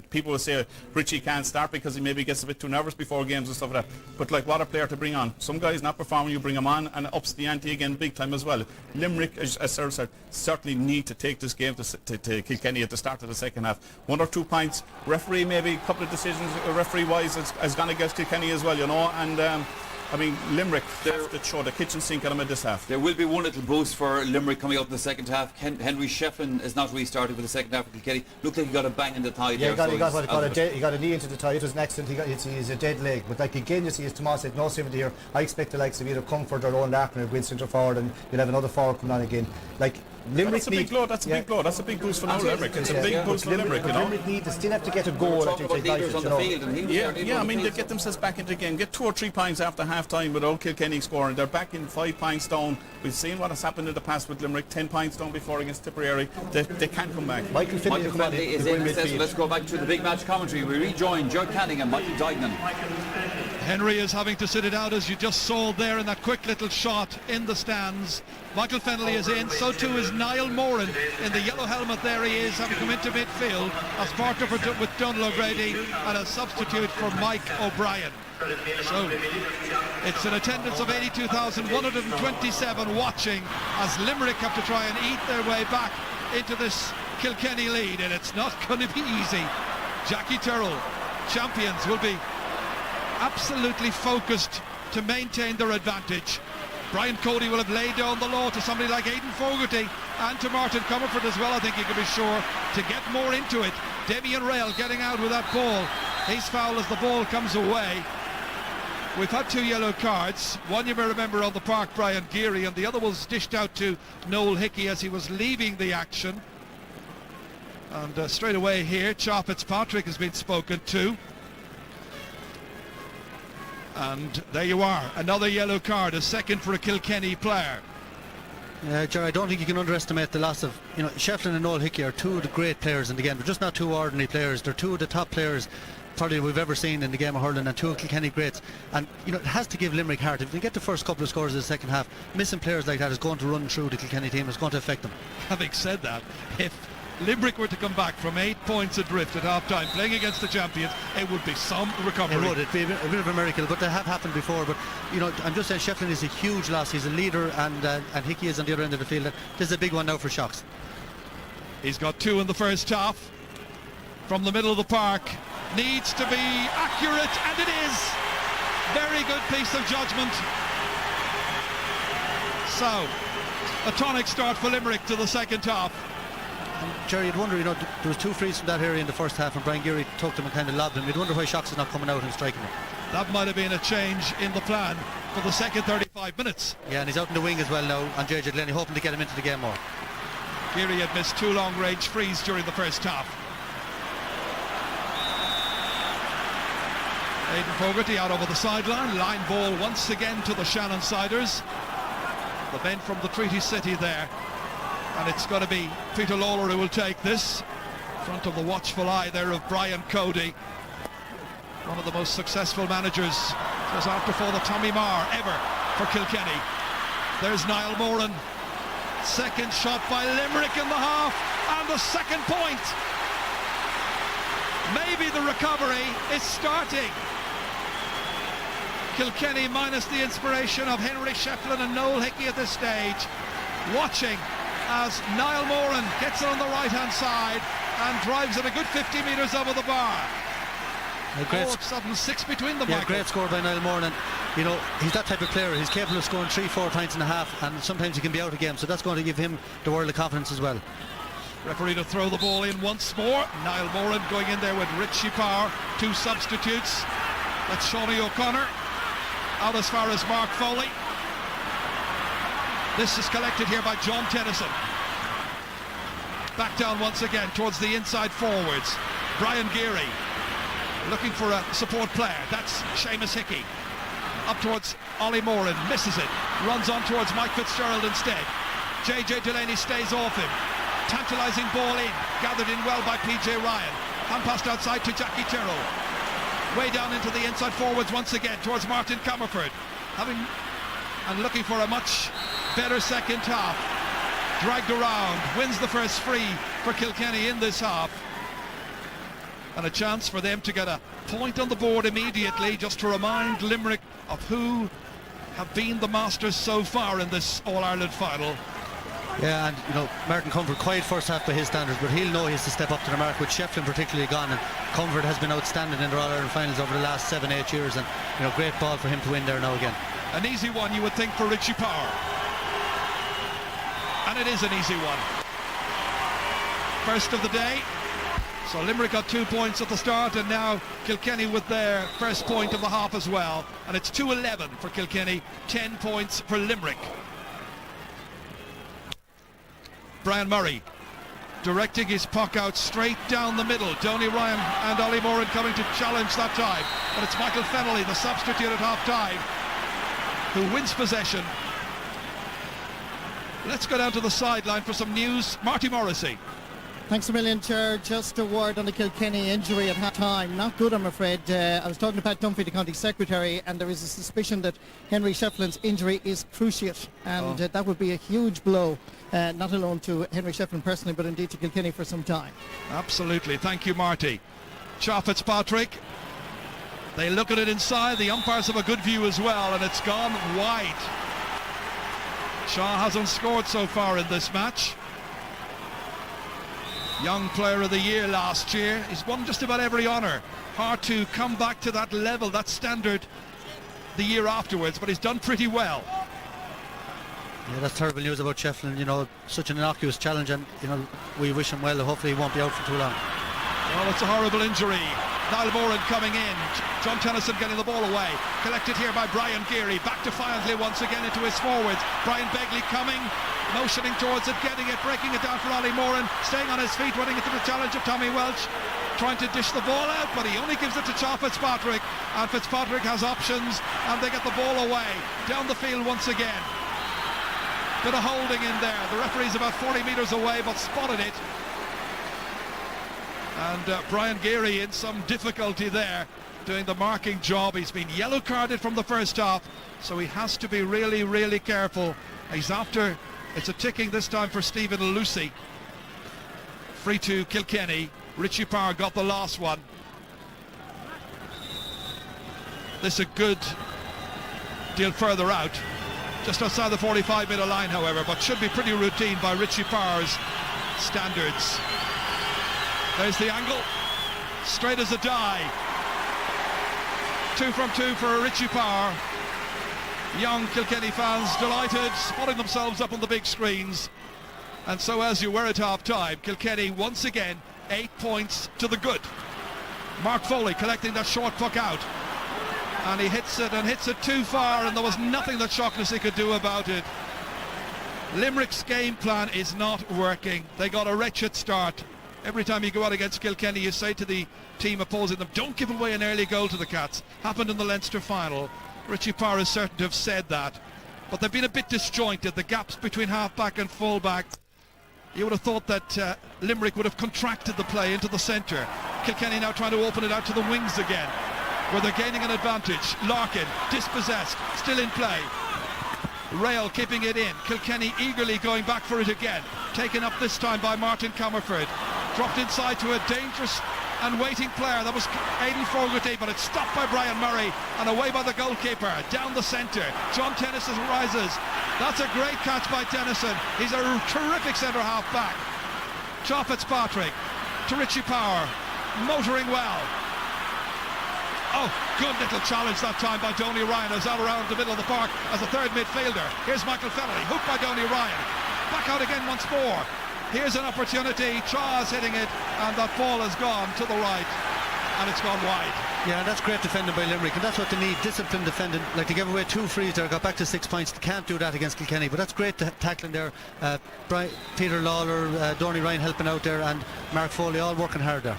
people will say Richie can't start because he maybe gets a bit too nervous before games and stuff like that. But like, what a player to bring on. Some guys not performing, you bring him on, and ups the ante again big time as well. Limerick, as Sarah said, certainly need to take this game to Kilkenny at the start of the second half. 1 or 2 points. Referee, maybe a couple of decisions referee-wise has gone against Kilkenny as well, you know. And I mean, Limerick have to show the kitchen sink at them in this half. There will be one little boost for Limerick coming up in the second half. Henry Shefflin is not restarting for the second half of Kilkenny. Looked like he got a bang in the thigh there. He got a knee into the thigh. It was an accident. He's a dead leg. But like again, you see, as Tomas said, no sympathy here. I expect the likes of either Comfort or Owen Larkin will win centre forward, and you'll have another forward coming on again. Like, Limerick that's a big blow. That's a big blow. That's a big boost for Limerick. It's a big boost for Limerick, you know. Limerick need to still have to get a goal. I think they I mean, they get themselves back into the game. Get 2 or 3 points after half time without Kilkenny scoring. They're back in 5 points down. We've seen what has happened in the past with Limerick. 10 points down before against Tipperary. They can't come back. Michael Finley is in. So let's go back to the big match commentary. We rejoin Joe Canning and Michael Dignan. Henry is having to sit it out, as you just saw there in that quick little shot in the stands. Michael Fennelly is in, so too is Niall Moran in the yellow helmet. There he is, having come into midfield as partner with Donald O'Grady and a substitute for Mike O'Brien. So it's an attendance of 82,127 watching as Limerick have to try and eat their way back into this Kilkenny lead, and it's not going to be easy. Jackie Tyrrell, champions, will be absolutely focused to maintain their advantage. Brian Cody will have laid down the law to somebody like Aidan Fogarty and to Martin Comerford as well. I think you can be sure to get more into it. Damien Rail getting out with that ball. He's foul as the ball comes away. We've had 2 yellow cards. One you may remember on the park, Brian Geary, and the other was dished out to Noel Hickey as he was leaving the action. And straight away here, Cha Fitzpatrick has been spoken to. And there you are, another yellow card, a second for a Kilkenny player. Jerry, I don't think you can underestimate the loss of, Shefflin and Noel Hickey are 2 of the great players in the game. They're just not 2 ordinary players. They're 2 of the top players probably we've ever seen in the game of hurling, and 2 of Kilkenny greats. And it has to give Limerick heart. If they get the first couple of scores of the second half, missing players like that is going to run through the Kilkenny team. It's going to affect them. Having said that, if Limerick were to come back from 8 points adrift at half time playing against the champions, it would be some recovery. It would. It'd be a bit of a miracle, but that have happened before. But I'm just saying Shefflin is a huge loss. He's a leader, and Hickey is on the other end of the field. This is a big one now for Shocks. He's got 2 in the first half from the middle of the park. Needs to be accurate, and it is. Very good piece of judgment. So a tonic start for Limerick to the second half. Jerry, you'd wonder, there was 2 frees from that area in the first half, and Brian Geary took them and kind of lobbed them. You'd wonder why Shocks is not coming out and striking them. That might have been a change in the plan for the second 35 5 minutes. Yeah, and he's out in the wing as well now on JJ Delaney, hoping to get him into the game more. Geary had missed 2 long-range frees during the first half. Aidan Fogarty out over the sideline. Line ball once again to the Shannon-siders. The men from the Treaty City there. And it's going to be Peter Lawler who will take this. In front of the watchful eye there of Brian Cody. One of the most successful managers just after for the Tommy Marr ever for Kilkenny. There's Niall Moran. Second shot by Limerick in the half. And the second point. Maybe the recovery is starting. Kilkenny minus the inspiration of Henry Shefflin and Noel Hickey at this stage. Watching as Niall Moran gets it on the right-hand side and drives it a good 50 metres over the bar. All of a sudden 6 between them. Yeah, great score by Niall Moran. And you know, he's that type of player. He's capable of scoring 3-4 points and a half, and sometimes he can be out of game, so that's going to give him the world of confidence as well. Referee to throw the ball in once more. Niall Moran going in there with Richie Power. 2 substitutes. That's Shawnee O'Connor. Out as far as Mark Foley. This is collected here by John Tennyson. Back down once again towards the inside forwards. Brian Geary looking for a support player. That's Seamus Hickey. Up towards Ollie Moran, misses it. Runs on towards Mike Fitzgerald instead. JJ Delaney stays off him. Tantalising ball in. Gathered in well by PJ Ryan. Hand passed outside to Jackie Tyrrell. Way down into the inside forwards once again towards Martin Comerford. And looking for a much better second half. Dragged around. Wins the first free for Kilkenny in this half. And a chance for them to get a point on the board immediately, just to remind Limerick of who have been the masters so far in this All-Ireland final. Yeah, and you know, Martin Comfort, quiet first half by his standards, but he'll know he has to step up to the mark, with Shefflin particularly gone, and Comfort has been outstanding in the All-Ireland finals over the last 7-8 years, and you know, great ball for him to win there now again. An easy one, you would think, for Richie Power. And it is an easy one. First of the day. So Limerick got 2 points at the start, and now Kilkenny with their first point of the half as well. And it's 2-11 for Kilkenny, 10 points for Limerick. Brian Murray directing his puck out straight down the middle. Donny Ryan and Ollie Moran coming to challenge that time. But it's Michael Fennelly, the substitute at half-time, who wins possession. Let's go down to the sideline for some news. Marty Morrissey. Thanks a million, Chair. Just a word on the Kilkenny injury at half-time. Not good, I'm afraid. I was talking to Pat Dunphy, the County Secretary, and there is a suspicion that Henry Shefflin's injury is cruciate, and that would be a huge blow, not alone to Henry Shefflin personally, but indeed to Kilkenny for some time. Absolutely. Thank you, Marty. Shaw Fitzpatrick. They look at it inside. The umpires have a good view as well, and it's gone wide. Shaw hasn't scored so far in this match. Young Player of the Year last year. He's won just about every honour. Hard to come back to that level, that standard, the year afterwards, but he's done pretty well. Yeah, that's terrible news about Shefflin. You know, such an innocuous challenge, and you know, we wish him well. Hopefully he won't be out for too long. Well, it's a horrible injury. Niall Moran coming in. John Tennyson getting the ball away. Collected here by Brian Geary. Back defiantly once again into his forwards. Brian Begley coming, motioning towards it, getting it, breaking it down for Ollie Moran, staying on his feet, running into the challenge of Tommy Welch, trying to dish the ball out, but he only gives it to Shaw Fitzpatrick, and Fitzpatrick has options, and they get the ball away. Down the field once again. Bit of holding in there. The referee's about 40 metres away, but spotted it. And Brian Geary in some difficulty there, doing the marking job. He's been yellow carded from the first half, so he has to be really, really careful. He's after, it's a ticking this time for Stephen Lucy. Free to Kilkenny. Richie Power got the last one. This is a good deal further out, just outside the 45-metre line, however, but should be pretty routine by Richie Power's standards. There's the angle, straight as a die. 2 from 2 for Richie Power. Young Kilkenny fans delighted, spotting themselves up on the big screens. And so, as you were at half-time, Kilkenny once again 8 points to the good. Mark Foley collecting that short puck out. and he hits it too far, and there was nothing that Shaughnessy could do about it. Limerick's game plan is not working. They got a wretched start. Every time you go out against Kilkenny, you say to the team opposing them, don't give away an early goal to the Cats. Happened in the Leinster final. Richie Power is certain to have said that. But they've been a bit disjointed. The gaps between half-back and full-back. You would have thought that Limerick would have contracted the play into the centre. Kilkenny now trying to open it out to the wings again, where they're gaining an advantage. Larkin, dispossessed, still in play. Rail keeping it in. Kilkenny eagerly going back for it again. Taken up this time by Martin Comerford. Dropped inside to a dangerous and waiting player. That was Aidan Fogarty, but it's stopped by Brian Murray and away by the goalkeeper. Down the centre. John Tennyson rises. That's a great catch by Tennyson. He's a terrific centre half back. Joe Fitzpatrick to Richie Power. Motoring well. Oh, good little challenge that time by Donny Ryan, who's out around the middle of the park as a third midfielder. Here's Michael Fennelly, hooked by Donny Ryan. Back out again once more. Here's an opportunity. Chaw's hitting it, and that ball has gone to the right, and it's gone wide. Yeah, and that's great defending by Limerick, and that's what they need, disciplined defending. Like, they gave away 2 frees there, got back to 6 points. They can't do that against Kilkenny, but that's great tackling there. Peter Lawler, Donny Ryan helping out there, and Mark Foley all working hard there.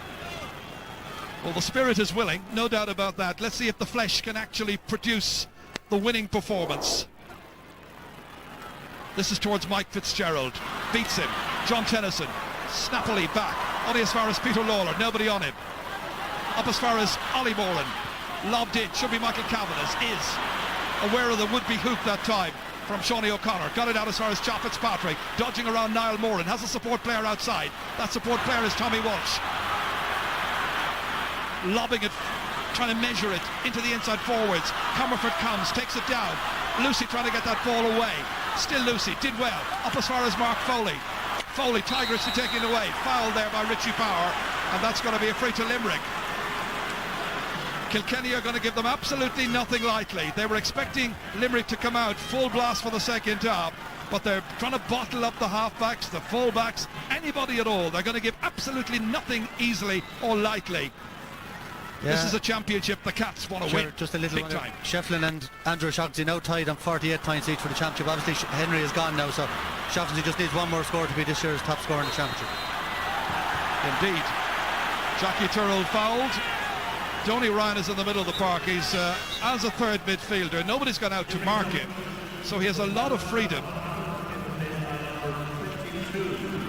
Well, the spirit is willing, no doubt about that. Let's see if the flesh can actually produce the winning performance. This is towards Mike Fitzgerald. Beats him. John Tennyson. Snappily back. Only as far as Peter Lawler. Nobody on him. Up as far as Ollie Moran. Lobbed in. Should be Michael Kavanagh. Is aware of the would-be hoop that time from Shawnee O'Connor. Got it out as far as Joe Fitzpatrick. Dodging around Niall Moran. Has a support player outside. That support player is Tommy Walsh. Lobbing it, trying to measure it into the inside forwards. Comerford comes, takes it down. Lucy trying to get that ball away. Still Lucy, did well. Up as far as Mark Foley. Foley, Tigers to take it away. Foul there by Richie Power, and that's going to be a free to Limerick. Kilkenny are going to give them absolutely nothing lightly. They were expecting Limerick to come out full blast for the second half, but they're trying to bottle up the half-backs, the full-backs, anybody at all. They're going to give absolutely nothing easily or lightly. Yeah. This is a championship the Cats want to win. Just a little big time. Shefflin and Andrew Shaughnessy now tied on 48 points each for the championship. Obviously Henry is gone now, so Shaughnessy just needs one more score to be this year's top scorer in the championship. Indeed. Jackie Turrell fouled. Donny Ryan is in the middle of the park. He's as a third midfielder. Nobody's gone out to mark him, so he has a lot of freedom.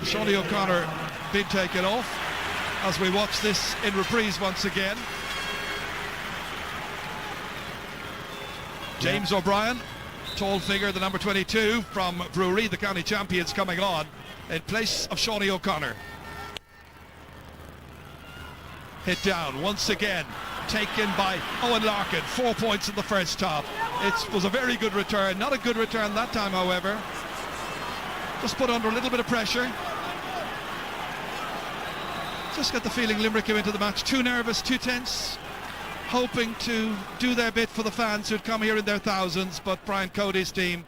Shawnee O'Connor being taken off as we watch this in reprise once again. James O'Brien, tall figure, the number 22 from Brewery, the county champions, coming on in place of Shawnee O'Connor. Hit down once again, taken by Owen Larkin. 4 points in the first half. It was a very good return, not a good return that time, however. Just put under a little bit of pressure. Just got the feeling Limerick came into the match too nervous, too tense, hoping to do their bit for the fans who'd come here in their thousands, but Brian Cody's team,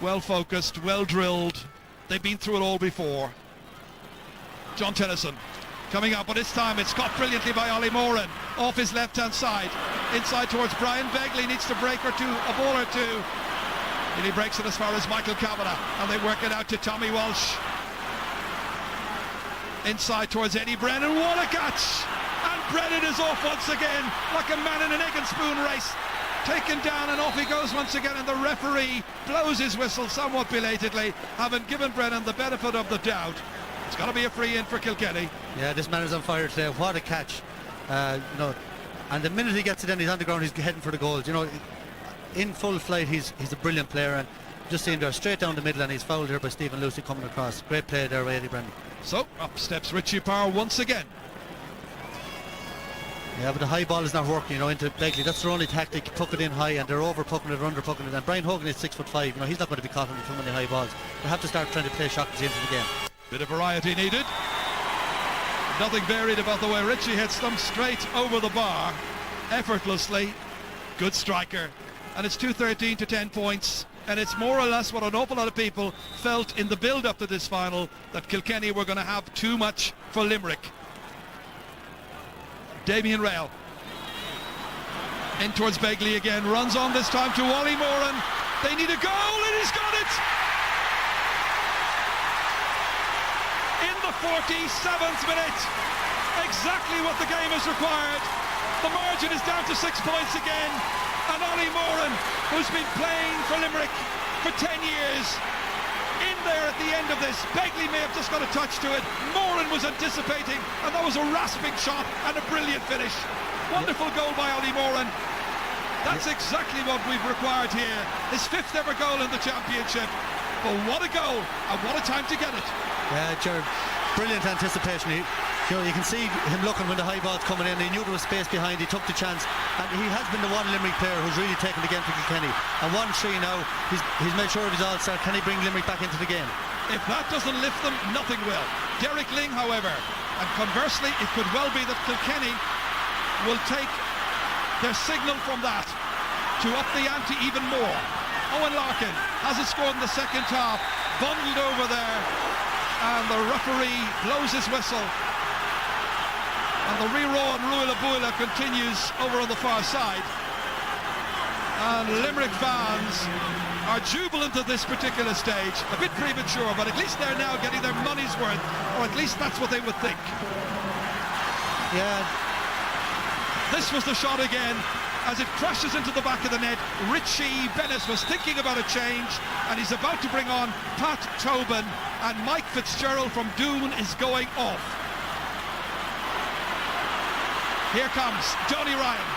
well focused, well drilled. They've been through it all before. John Tennyson coming up, but this time it's caught brilliantly by Ollie Moran off his left-hand side. Inside towards Brian Begley, needs to break a ball or two. And he breaks it as far as Michael Kavanagh, and they work it out to Tommy Walsh. Inside towards Eddie Brennan, what a catch! And Brennan is off once again, like a man in an egg and spoon race. Taken down and off he goes once again, and the referee blows his whistle somewhat belatedly, having given Brennan the benefit of the doubt. It's got to be a free in for Kilkenny. Yeah, this man is on fire today. What a catch. And the minute he gets it in, he's on the ground, he's heading for the goals. In full flight, he's a brilliant player, and just seeing there straight down the middle, and he's fouled here by Stephen Lucy coming across. Great play there by Eddie Brennan. So up steps Richie Power once again. Yeah, but the high ball is not working, into Begley. That's their only tactic, puck it in high, and they're over pucking it or under pucking it. And Brian Hogan is 6'5", he's not going to be caught on too many high balls. They have to start trying to play Shaughnessy into the game. Bit of variety needed. Nothing varied about the way Richie hits them, straight over the bar, effortlessly. Good striker. And it's 2-13 to 10 points. And it's more or less what an awful lot of people felt in the build-up to this final, that Kilkenny were going to have too much for Limerick. Damien Rail. In towards Begley again, runs on this time to Wally Moran. They need a goal and he's got it! In the 47th minute, exactly what the game has required. The margin is down to 6 points again, and Ollie Moran, who's been playing for Limerick for 10 years, in there at the end of this. Begley may have just got a touch to it. Moran was anticipating, and that was a rasping shot and a brilliant finish. Wonderful goal by Ollie Moran. That's exactly what we've required here. His 5th ever goal in the championship. But what a goal, and what a time to get it. Yeah, Gerard, brilliant anticipation. You can see him looking when the high ball's coming in. He knew there was space behind. He took the chance, and he has been the one Limerick player who's really taken the game to Kilkenny. And 1-3 now. He's made sure of his all-star. Can he bring Limerick back into the game? If that doesn't lift them, nothing will. Derek Ling, however, and conversely, it could well be that Kilkenny will take their signal from that to up the ante even more. Owen Larkin hasn't scored in the second half, bundled over there, and the referee blows his whistle. And the Riro and Ruila continues over on the far side. And Limerick fans are jubilant at this particular stage. A bit premature, but at least they're now getting their money's worth, or at least that's what they would think. Yeah. This was the shot again. As it crashes into the back of the net, Richie Bennis was thinking about a change, and he's about to bring on Pat Tobin, and Mike Fitzgerald from Doon is going off. Here comes Johnny Ryan.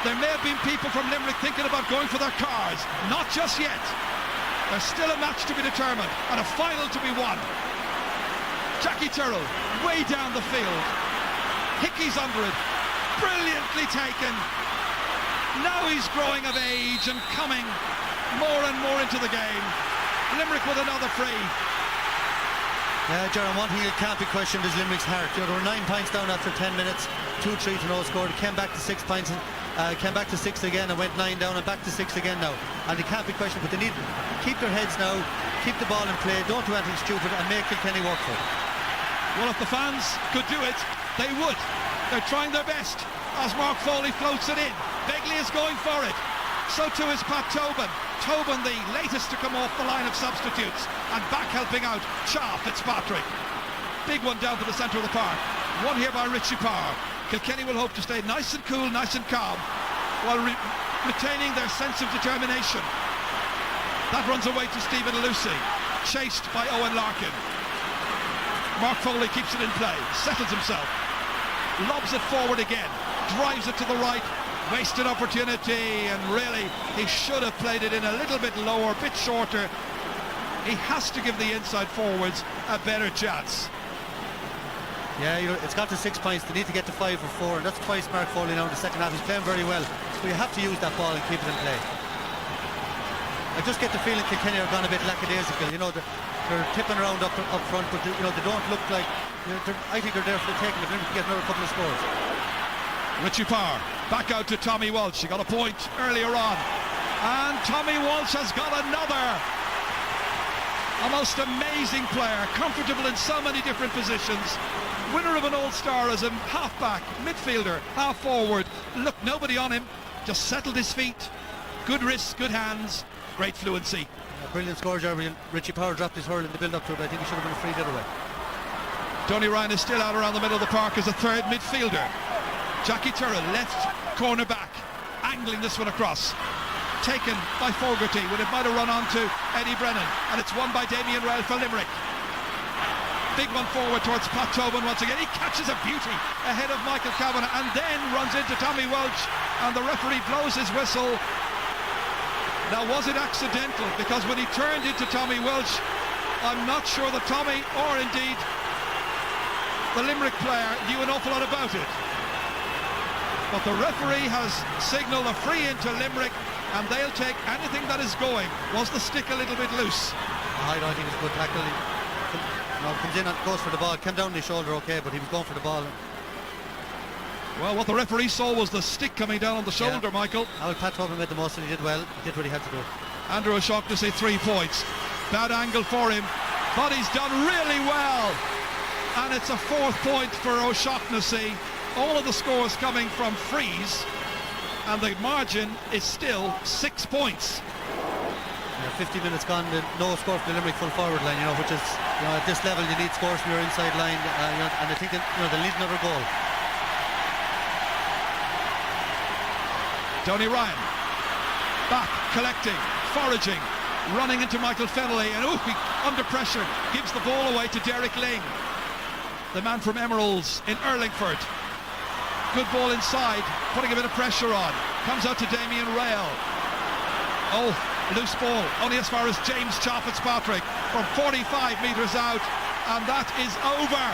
There may have been people from Limerick thinking about going for their cars. Not just yet. There's still a match to be determined and a final to be won. Jackie Tyrrell way down the field. Hickey's under it. Brilliantly taken. Now he's growing of age and coming more and more into the game. Limerick with another free. Yeah, Jaron, one thing that can't be questioned is Limerick's heart. They were 9 points down after 10 minutes, 2-3 to no score. They came back to 6 points, and came back to 6 again, and went 9 down and back to 6 again now. And they can't be questioned, but they need to keep their heads now, keep the ball in play, don't do anything stupid, and make Kilkenny work for it. Well, if the fans could do it, they would. They're trying their best as Mark Foley floats it in. Begley is going for it. So too is Pat Tobin. Tobin, the latest to come off the line of substitutes, and back helping out Cha Fitzpatrick. Big one down to the centre of the park. One here by Richie Power. Kilkenny will hope to stay nice and cool, nice and calm, while retaining their sense of determination. That runs away to Stephen Lucy, chased by Owen Larkin. Mark Foley keeps it in play, settles himself, lobs it forward again, drives it to the right. Wasted opportunity, and really he should have played it in a little bit lower, a bit shorter. He has to give the inside forwards a better chance. Yeah, it's got to 6 points. They need to get to 5 or 4, and that's twice Mark Foley now in the second half. He's playing very well, so you have to use that ball and keep it in play. I just get the feeling Kilkenny are gone a bit lackadaisical. You know, they're tipping around up front, but they don't look like. I think they're there for the taking. If they can get another couple of scores. Richie Power back out to Tommy Walsh. He got a point earlier on, and Tommy Walsh has got another. A most amazing player, comfortable in so many different positions, winner of an All-Star as a half-back, midfielder, half-forward. Look, nobody on him, just settled his feet. Good wrists, good hands, great fluency. Brilliant score, Jeremy. Richie Power dropped his hurl in the build-up to it. I think he should have been a free the other way. Tony Ryan is still out around the middle of the park as a third midfielder. Jackie Tyrrell, left corner back, angling this one across. Taken by Fogarty when it might have run on to Eddie Brennan, and it's won by Damien Ryle for Limerick. Big one forward towards Pat Tobin once again. He catches a beauty ahead of Michael Kavanagh and then runs into Tommy Welch, and the referee blows his whistle. Now, was it accidental? Because when he turned into Tommy Welch, I'm not sure that Tommy, or indeed the Limerick player, knew an awful lot about it. But the referee has signalled a free into Limerick, and they'll take anything that is going. Was the stick a little bit loose? I don't think it's a good tackle. Comes in and goes for the ball. Came down his shoulder, okay, but he was going for the ball. Well, what the referee saw was the stick coming down on the shoulder, yeah. Michael. Well, Pat Tobin made the most, and he did well. He did what he had to do. Andrew O'Shaughnessy, 3 points. Bad angle for him, but he's done really well. And it's a 4th point for O'Shaughnessy. All of the scores coming from frees, and the margin is still 6 points. 50 minutes gone, no score from the Limerick full forward line, which is, at this level you need scores from your inside line, and I think that, they'll need another goal. Tony Ryan, back, collecting, foraging, running into Michael Fennelly, and he, under pressure, gives the ball away to Derek Ling, the man from Emeralds in Urlingford. Good ball inside, putting a bit of pressure on. Comes out to Damien Rail. Loose ball, only as far as James Fitzpatrick from 45 metres out, and that is over.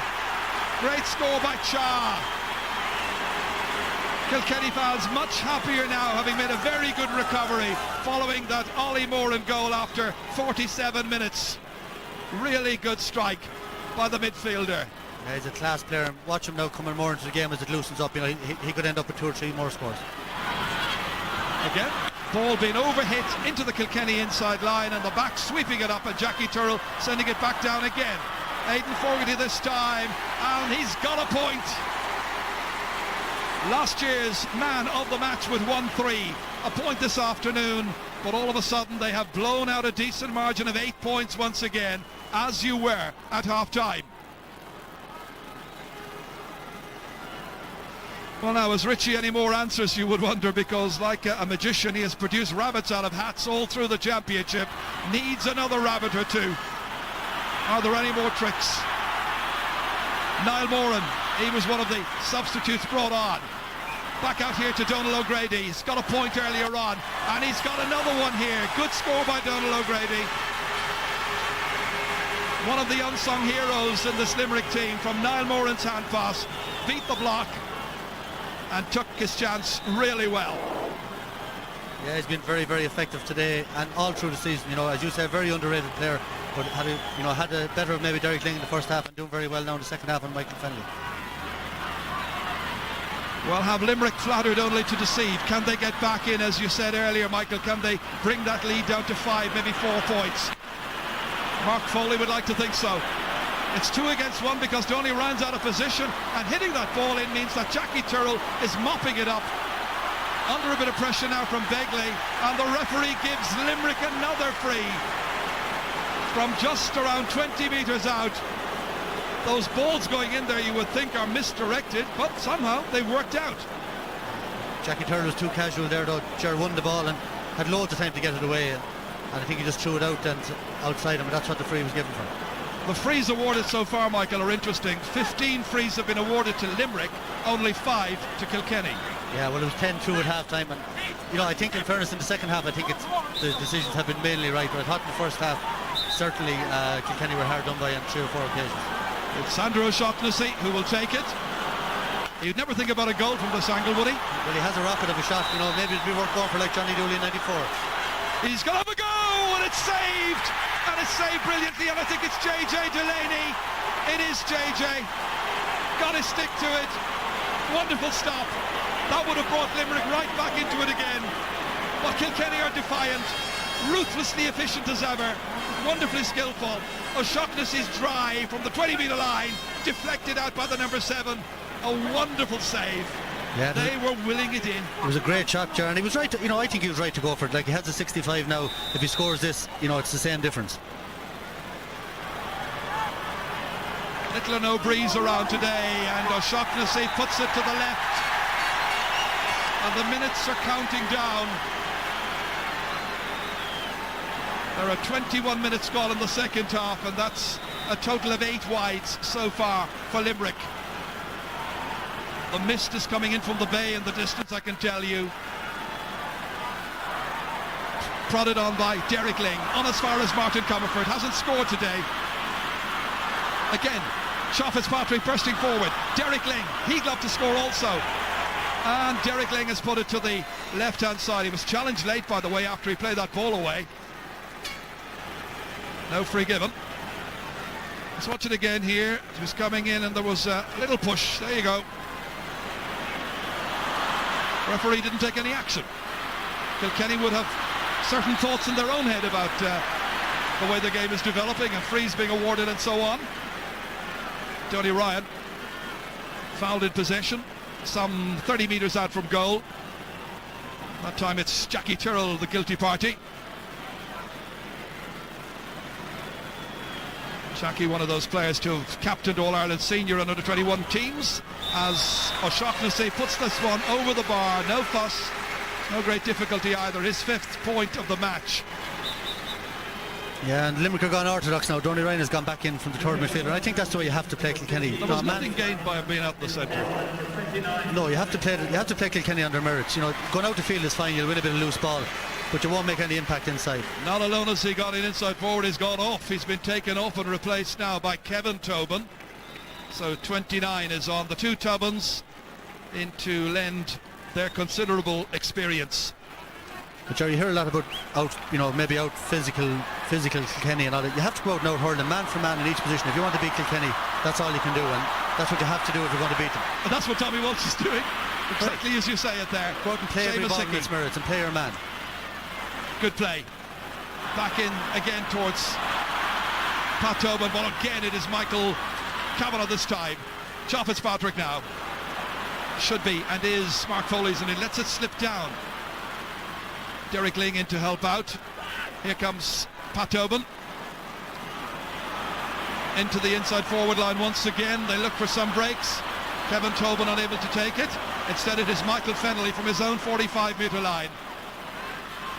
Great score by Cha. Kilkenny fans much happier now, having made a very good recovery following that Ollie Moran goal after 47 minutes. Really good strike by the midfielder. Yeah, he's a class player, and watch him now coming more into the game as it loosens up. He could end up with 2 or 3 more scores. Again, ball being overhit into the Kilkenny inside line, and the back sweeping it up, and Jackie Turrell sending it back down again. Aidan Fogarty this time, and he's got a point. Last year's man of the match with 1-3, a point this afternoon, but all of a sudden they have blown out a decent margin of 8 points once again, as you were at half-time. Well, now, is Richie any more answers, you would wonder, because like a magician, he has produced rabbits out of hats all through the championship. Needs another rabbit or two. Are there any more tricks? Niall Moran, he was one of the substitutes brought on. Back out here to Donal O'Grady. He's got a point earlier on, and he's got another one here. Good score by Donal O'Grady. One of the unsung heroes in this Limerick team, from Niall Moran's hand pass, beat the block and took his chance really well. Yeah, he's been very, very effective today and all through the season. As you say, very underrated player, but had a better of maybe Derek Ling in the first half and doing very well now in the second half on Michael Fennelly. Well, have Limerick flattered only to deceive? Can they get back in, as you said earlier, Michael? Can they bring that lead down to 5, maybe 4 points? Mark Foley would like to think so. It's 2 against 1 because Donny Ryan's out of position, and hitting that ball in means that Jackie Turrell is mopping it up. Under a bit of pressure now from Begley, and the referee gives Limerick another free from just around 20 metres out. Those balls going in there, you would think, are misdirected, but somehow they worked out. Jackie Turrell was too casual there, though. Ger won the ball and had loads of time to get it away, and I think he just threw it out and outside him, and that's what the free was given for. The frees awarded so far, Michael, are interesting. 15 frees have been awarded to Limerick, only 5 to Kilkenny. Yeah, well, it was 10-2 at half-time, and I think in fairness in the second half, I think the decisions have been mainly right, but I thought in the first half certainly Kilkenny were hard done by on 3 or 4 occasions. It's Sandro O'Shaughnessy who will take it. You'd never think about a goal from this angle, would he? Well, he has a rocket of a shot, maybe it'd be worth going for like Johnny Dooley in '94. He's going to have a go, and it's saved! And it's saved brilliantly, and I think it's JJ Delaney. It is JJ. Got to stick to it. Wonderful stop. That would have brought Limerick right back into it again. But Kilkenny are defiant, ruthlessly efficient as ever, wonderfully skillful. O'Shaughnessy's drive from the 20-metre line, deflected out by the number 7. A wonderful save. Yeah, they were willing it in. It was a great shot, Ger, and he was right to, I think he was right to go for it. Like, he has a 65 now. If he scores this, it's the same difference. Little or no breeze around today, and O'Shaughnessy puts it to the left. And the minutes are counting down. There are 21 minutes gone in the second half, and that's a total of 8 wides so far for Limerick. The mist is coming in from the bay in the distance, I can tell you. Prodded on by Derek Ling, on as far as Martin Comerford, hasn't scored today. Again, Fitzpatrick bursting forward. Derek Ling, he'd love to score also. And Derek Ling has put it to the left-hand side. He was challenged late, by the way, after he played that ball away. No free given. Let's watch it again here. He was coming in and there was a little push. There you go. Referee didn't take any action. Kilkenny would have certain thoughts in their own head about the way the game is developing and frees being awarded and so on. Tony Ryan fouled in possession. some 30 metres out from goal. That time it's Jackie Tyrrell, the guilty party. Jackie, one of those players to have captained All-Ireland senior and under-21 teams, as O'Shaughnessy puts this one over the bar. No fuss, no great difficulty either. His 5th point of the match. Yeah, and Limerick are gone orthodox now. Donny Ryan has gone back in from the third midfielder. I think that's the way you have to play Kilkenny. There was nothing gained by being out in the centre. No, you have to play Kilkenny under merits. You know, going out the field is fine. You'll win a bit of loose ball, but you won't make any impact inside. Not alone has he got in inside forward, he's gone off. He's been taken off and replaced now by Kevin Tobin. So 29 is on. The two Tobins in to lend their considerable experience. But Jerry, you hear a lot about maybe out physical Kilkenny and all that. You have to go out and out hurling man for man in each position. If you want to beat Kilkenny, that's all you can do, and that's what you have to do if you're going to beat them. And that's what Tommy Walsh is doing, exactly as you say it there. Go out and play every ball in its merits and play your man. Good play. Back in again towards Pat Tobin, but again it is Michael Kavanagh this time. John Fitzpatrick now. Should be and is Mark Foley's, and he lets it slip down. Derek Ling in to help out. Here comes Pat Tobin. Into the inside forward line once again. They look for some breaks. Kevin Tobin unable to take it. Instead it is Michael Fennelly from his own 45-metre line.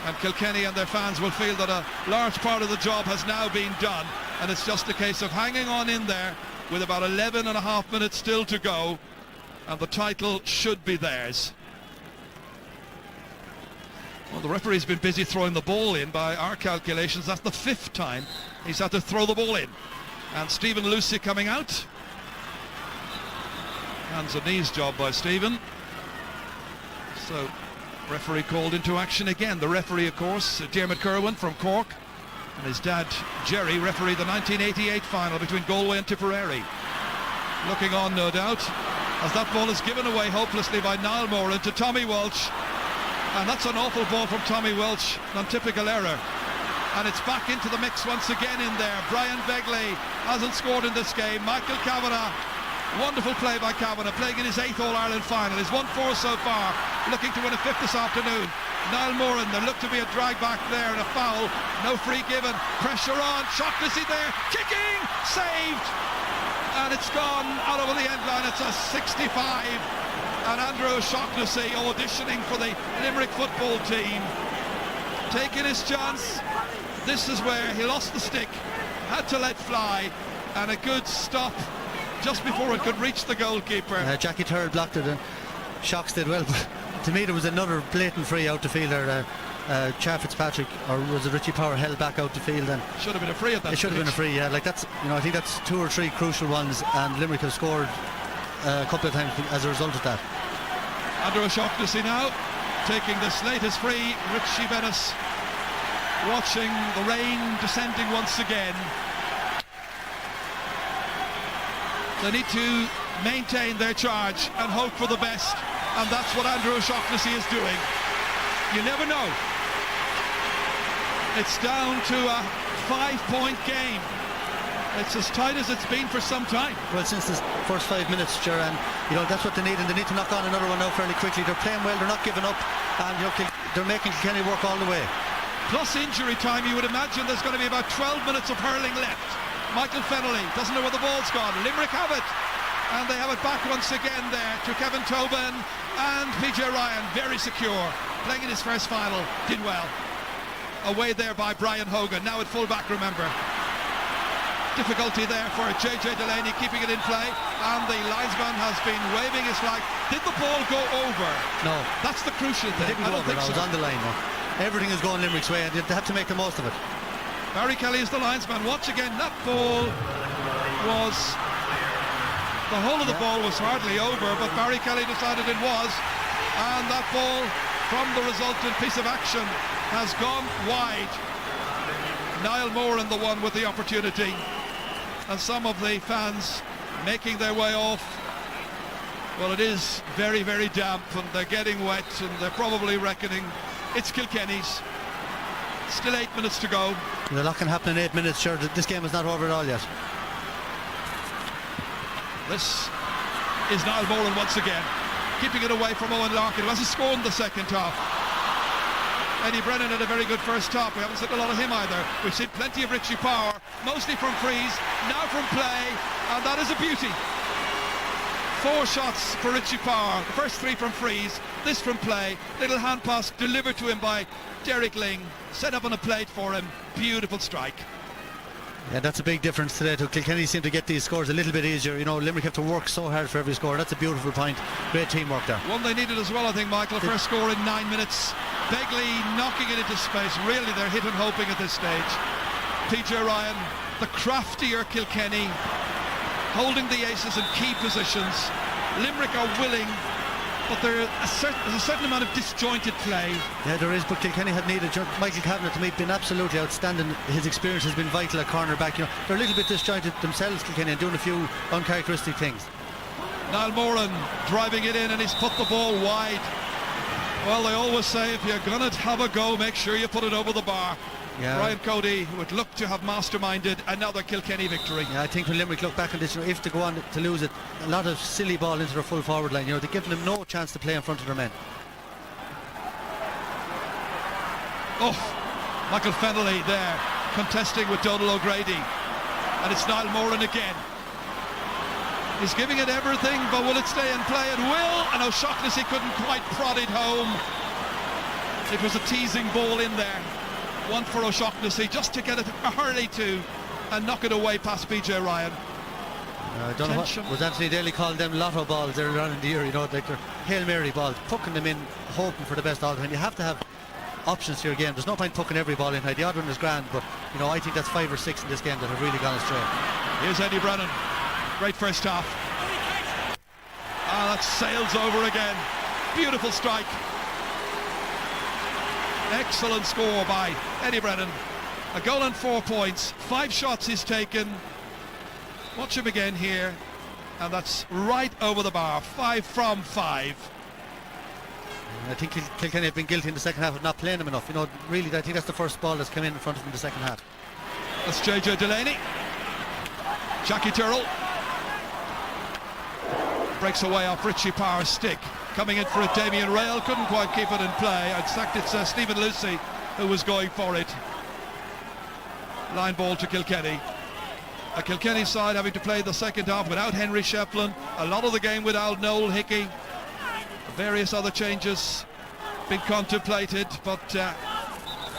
And Kilkenny and their fans will feel that a large part of the job has now been done, and it's just a case of hanging on in there with about 11 and a half minutes still to go, and the title should be theirs. Well, the referee's been busy throwing the ball in. By our calculations, that's the 5th time he's had to throw the ball in. And Stephen Lucy coming out. Hands and knees job by Stephen. So referee called into action again. The referee, of course, Diarmuid Kerwin from Cork, and his dad Jerry refereed the 1988 final between Galway and Tipperary. Looking on, no doubt, as that ball is given away hopelessly by Niall Moran to Tommy Walsh. And that's an awful ball from Tommy Welch, non-typical error. And it's back into the mix once again in there. Brian Begley hasn't scored in this game. Michael Kavanagh, wonderful play by Kavanagh, playing in his 8th All-Ireland final. He's won 4 so far, looking to win a 5th this afternoon. Niall Moran, there looked to be a drag back there and a foul. No free given. Pressure on. Shaughnessy there. Kicking. Saved. And it's gone out over the end line. It's a 65. And Andrew O'Shaughnessy auditioning for the Limerick football team, taking his chance. This is where he lost the stick, had to let fly, and a good stop just before it could reach the goalkeeper. Jackie Tyrrell blocked it, and Shocks did well, but to me there was another blatant free out the field there. Char Fitzpatrick, or was it Richie Power, held back out the field, and should have been a free at that. It should have been a free, yeah. Like that's, I think that's 2 or 3 crucial ones, and Limerick have scored a couple of times as a result of that. Andrew O'Shaughnessy now taking this latest free. Richie Bennis watching the rain descending once again. They need to maintain their charge and hope for the best, and that's what Andrew O'Shaughnessy is doing. You never know. It's down to a 5-point game. It's as tight as it's been for some time. Well, since the first 5 minutes, Ger, and that's what they need, and they need to knock on another one now fairly quickly. They're playing well, they're not giving up, and they're making Kilkenny work all the way. Plus injury time, you would imagine there's going to be about 12 minutes of hurling left. Michael Fennelly doesn't know where the ball's gone. Limerick have it, and they have it back once again there to Kevin Tobin, and PJ Ryan, very secure, playing in his first final, did well. Away there by Brian Hogan, now at full back, remember. Difficulty there for JJ Delaney, keeping it in play, and the linesman has been waving his flag. Did the ball go over? No. That's the crucial thing. It didn't go over, no, it was on the line. No. Everything is going Limerick's way, and they have to make the most of it. Barry Kelly is the linesman. Watch again, that ball was... The whole of the ball was hardly over, but Barry Kelly decided it was, and that ball, from the resultant piece of action, has gone wide. Niall Moran the one with the opportunity, and some of the fans making their way off. Well, it is very, very damp, and they're getting wet, and they're probably reckoning it's Kilkenny's. Still 8 minutes to go. A lot can happen in 8 minutes, sure. This game is not over at all yet. This is Niall Moran once again. keeping it away from Owen Larkin, who hasn't scored in the second half. Eddie Brennan had a very good first half. We haven't seen a lot of him either. We've seen plenty of Richie Power, mostly from frees, now from play, and that is a beauty. 4 shots for Richie Power, the first 3 from frees, this from play. Little hand pass delivered to him by Derek Ling, set up on a plate for him. Beautiful strike. Yeah, that's a big difference today. Kilkenny seem to get these scores a little bit easier. You know, Limerick have to work so hard for every score. That's a beautiful point. Great teamwork there. One they needed as well, I think, Michael. First score in 9 minutes. Begley knocking it into space. Really, they're hit and hoping at this stage. PJ Ryan, the craftier Kilkenny, holding the aces in key positions. Limerick are willing, but there's a certain amount of disjointed play. Yeah, there is, but Kilkenny had needed Michael Kavanagh to been absolutely outstanding. His experience has been vital at cornerback. You know, they're a little bit disjointed themselves, Kilkenny, and doing a few uncharacteristic things. Niall Moran driving it in, and he's put the ball wide. Well, they always say if you're going to have a go, make sure you put it over the bar. Yeah. Brian Cody would look to have masterminded another Kilkenny victory. Yeah, I think when Limerick look back on this, you know, if they go on to lose it, a lot of silly ball into their full forward line. You know, they're giving them no chance to play in front of their men. Oh, Michael Fennelly there contesting with Donal O'Grady, and it's Niall Moran again. He's giving it everything, but will it stay in play? It will, and O'Shaughnessy couldn't quite prod it home. It was a teasing ball in there. One for O'Shaughnessy just to get it early to and knock it away past PJ Ryan. I don't know what was Anthony Daly calling them lotto balls earlier on in the year, you know, like they're Hail Mary balls, pucking them in, hoping for the best all the time. You have to have options to your game. There's no point pucking every ball in high. The odd one is grand, but you know, I think that's 5 or 6 in this game that have really gone astray. Here's Eddie Brennan. Great first half. That sails over again. Beautiful strike. Excellent score by Eddie Brennan. A goal and 4 points. 5 shots he's taken. Watch him again here. And that's right over the bar. 5 from 5. I think Kilkenny have been guilty in the second half of not playing them enough. You know, really, I think that's the first ball that's come in front of them in the second half. That's JJ Delaney. Jackie Tyrrell breaks away off Richie Power's stick. Coming in for it, Damien Rail couldn't quite keep it in play. In fact, it's Stephen Lucy who was going for it. Line ball to Kilkenny. A Kilkenny side having to play the second half without Henry Shefflin. A lot of the game without Noel Hickey. Various other changes been contemplated, but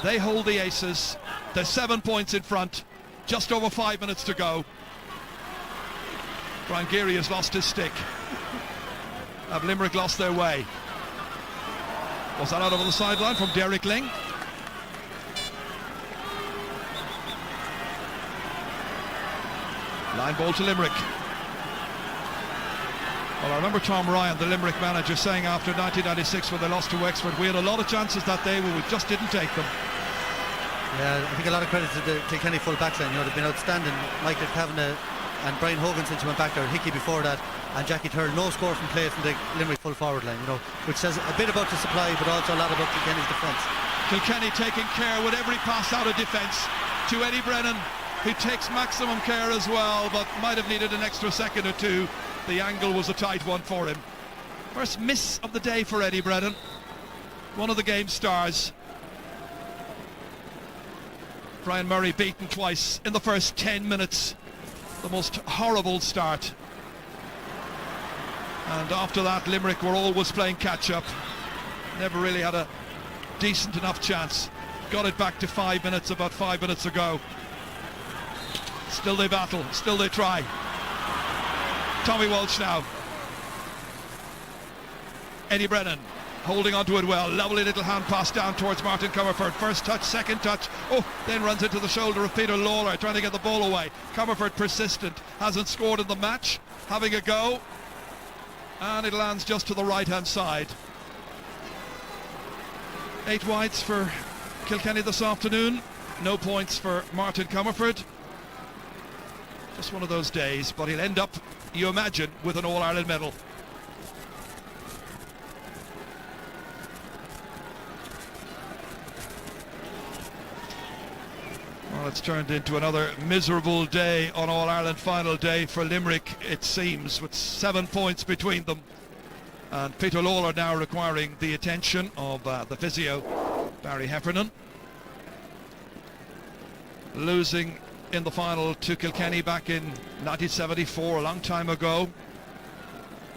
they hold the aces. They're 7 points in front. Just over 5 minutes to go. Brian Geary has lost his stick. Have Limerick lost their way? Was that out over the sideline from Derek Ling? Line ball to Limerick. Well, I remember Tom Ryan, the Limerick manager, saying after 1996 when they lost to Wexford, we had a lot of chances that day, but we just didn't take them. Yeah, I think a lot of credit to the Kilkenny full back line. You know, they've been outstanding. Michael Kavanagh and Brian Hogan since he went back there, Hickey before that, and Jackie Tyrrell. No score from play from the Limerick full forward line, you know, which says a bit about the supply, but also a lot about Kilkenny's defence. Kilkenny taking care with every pass out of defence to Eddie Brennan, who takes maximum care as well, but might have needed an extra second or two. The angle was a tight one for him. First miss of the day for Eddie Brennan, one of the game's stars. Brian Murray beaten twice in the first 10 minutes. The most horrible start. And after that, Limerick were always playing catch-up. Never really had a decent enough chance. Got it back to 5 minutes about 5 minutes ago. Still they battle, still they try. Tommy Walsh now. Eddie Brennan holding onto it well. Lovely little hand pass down towards Martin Comerford. First touch, second touch. Oh, then runs into the shoulder of Peter Lawler, trying to get the ball away. Comerford persistent, hasn't scored in the match. Having a go. And it lands just to the right-hand side. 8 wides for Kilkenny this afternoon. No points for Martin Comerford. Just one of those days, but he'll end up, you imagine, with an All-Ireland medal. Well, it's turned into another miserable day on All-Ireland final day for Limerick, it seems, with 7 points between them. And Peter Lawler now requiring the attention of the physio, Barry Heffernan. Losing in the final to Kilkenny back in 1974, a long time ago.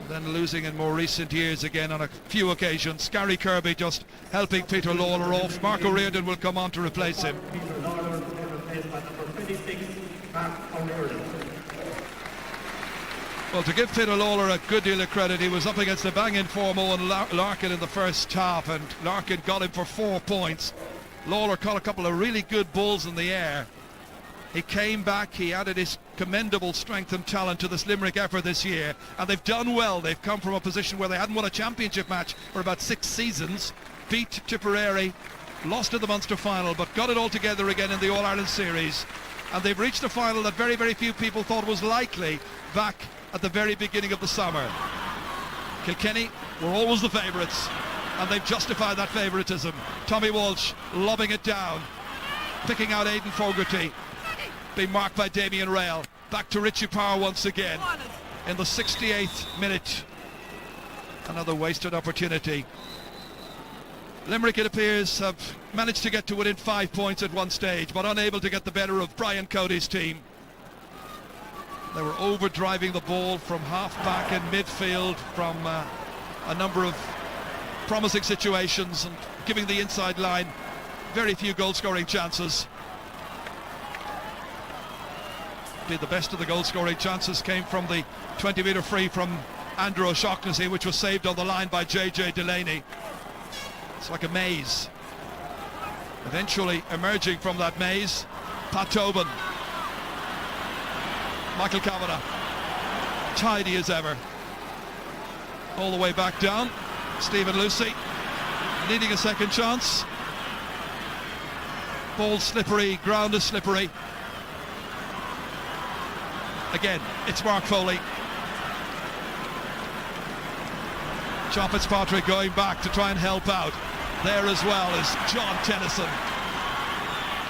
Then losing in more recent years again on a few occasions. Gary Kirby just helping Peter Lawler off. Mark O'Riordan will come on to replace him. Well, to give Peter Lawler a good deal of credit, he was up against the bang-in form Owen Larkin in the first half, and Larkin got him for 4 points. Lawler caught a couple of really good balls in the air. He came back, he added his commendable strength and talent to this Limerick effort this year, and they've done well. They've come from a position where they hadn't won a championship match for about 6 seasons, beat Tipperary, lost in the Munster final, but got it all together again in the All-Ireland series, and they've reached a final that very, very few people thought was likely back at the very beginning of the summer. Kilkenny were always the favourites, and they've justified that favouritism. Tommy Walsh lobbing it down, picking out Aidan Fogarty, being marked by Damien Rail. Back to Richie Power once again in the 68th minute. Another wasted opportunity. Limerick, it appears, have managed to get to within 5 points at one stage, but unable to get the better of Brian Cody's team. They were overdriving the ball from half-back and midfield from a number of promising situations and giving the inside line very few goal-scoring chances. The best of the goal-scoring chances came from the 20-metre free from Andrew O'Shaughnessy, which was saved on the line by JJ Delaney. It's like a maze. Eventually emerging from that maze, Pat Tobin. Michael Kavanagh, tidy as ever. All the way back down. Stephen Lucy needing a second chance. Ball slippery, ground is slippery. Again, it's Mark Foley. John Fitzpatrick going back to try and help out. There as well is John Tennyson.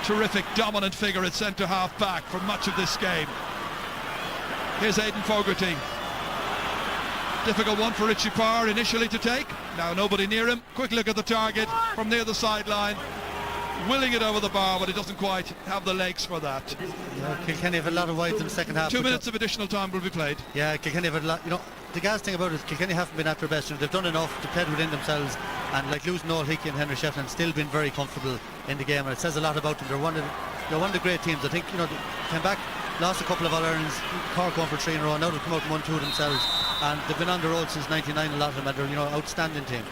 Terrific dominant figure at centre half back for much of this game. Here's Aidan Fogarty. Difficult one for Richie Power initially to take. Now nobody near him. Quick look at the target from near the sideline. Willing it over the bar, but it doesn't quite have the legs for that. Yeah, Kilkenny have a lot of wides in the second half. 2 minutes of additional time will be played. Yeah, Kilkenny have a lot. You know, the gas thing about it is Kilkenny haven't been at their best. They've done enough to play within themselves, and like losing Noel Hickey and Henry Shefflin, still been very comfortable in the game, and it says a lot about them. They're one of the great teams. I think, you know, they came back, lost a couple of All-Irelands, Cork won for 3 in a row, now they've come out and won 2 themselves, and they've been on the road since '99. A lot of them, and they're, you know, outstanding team.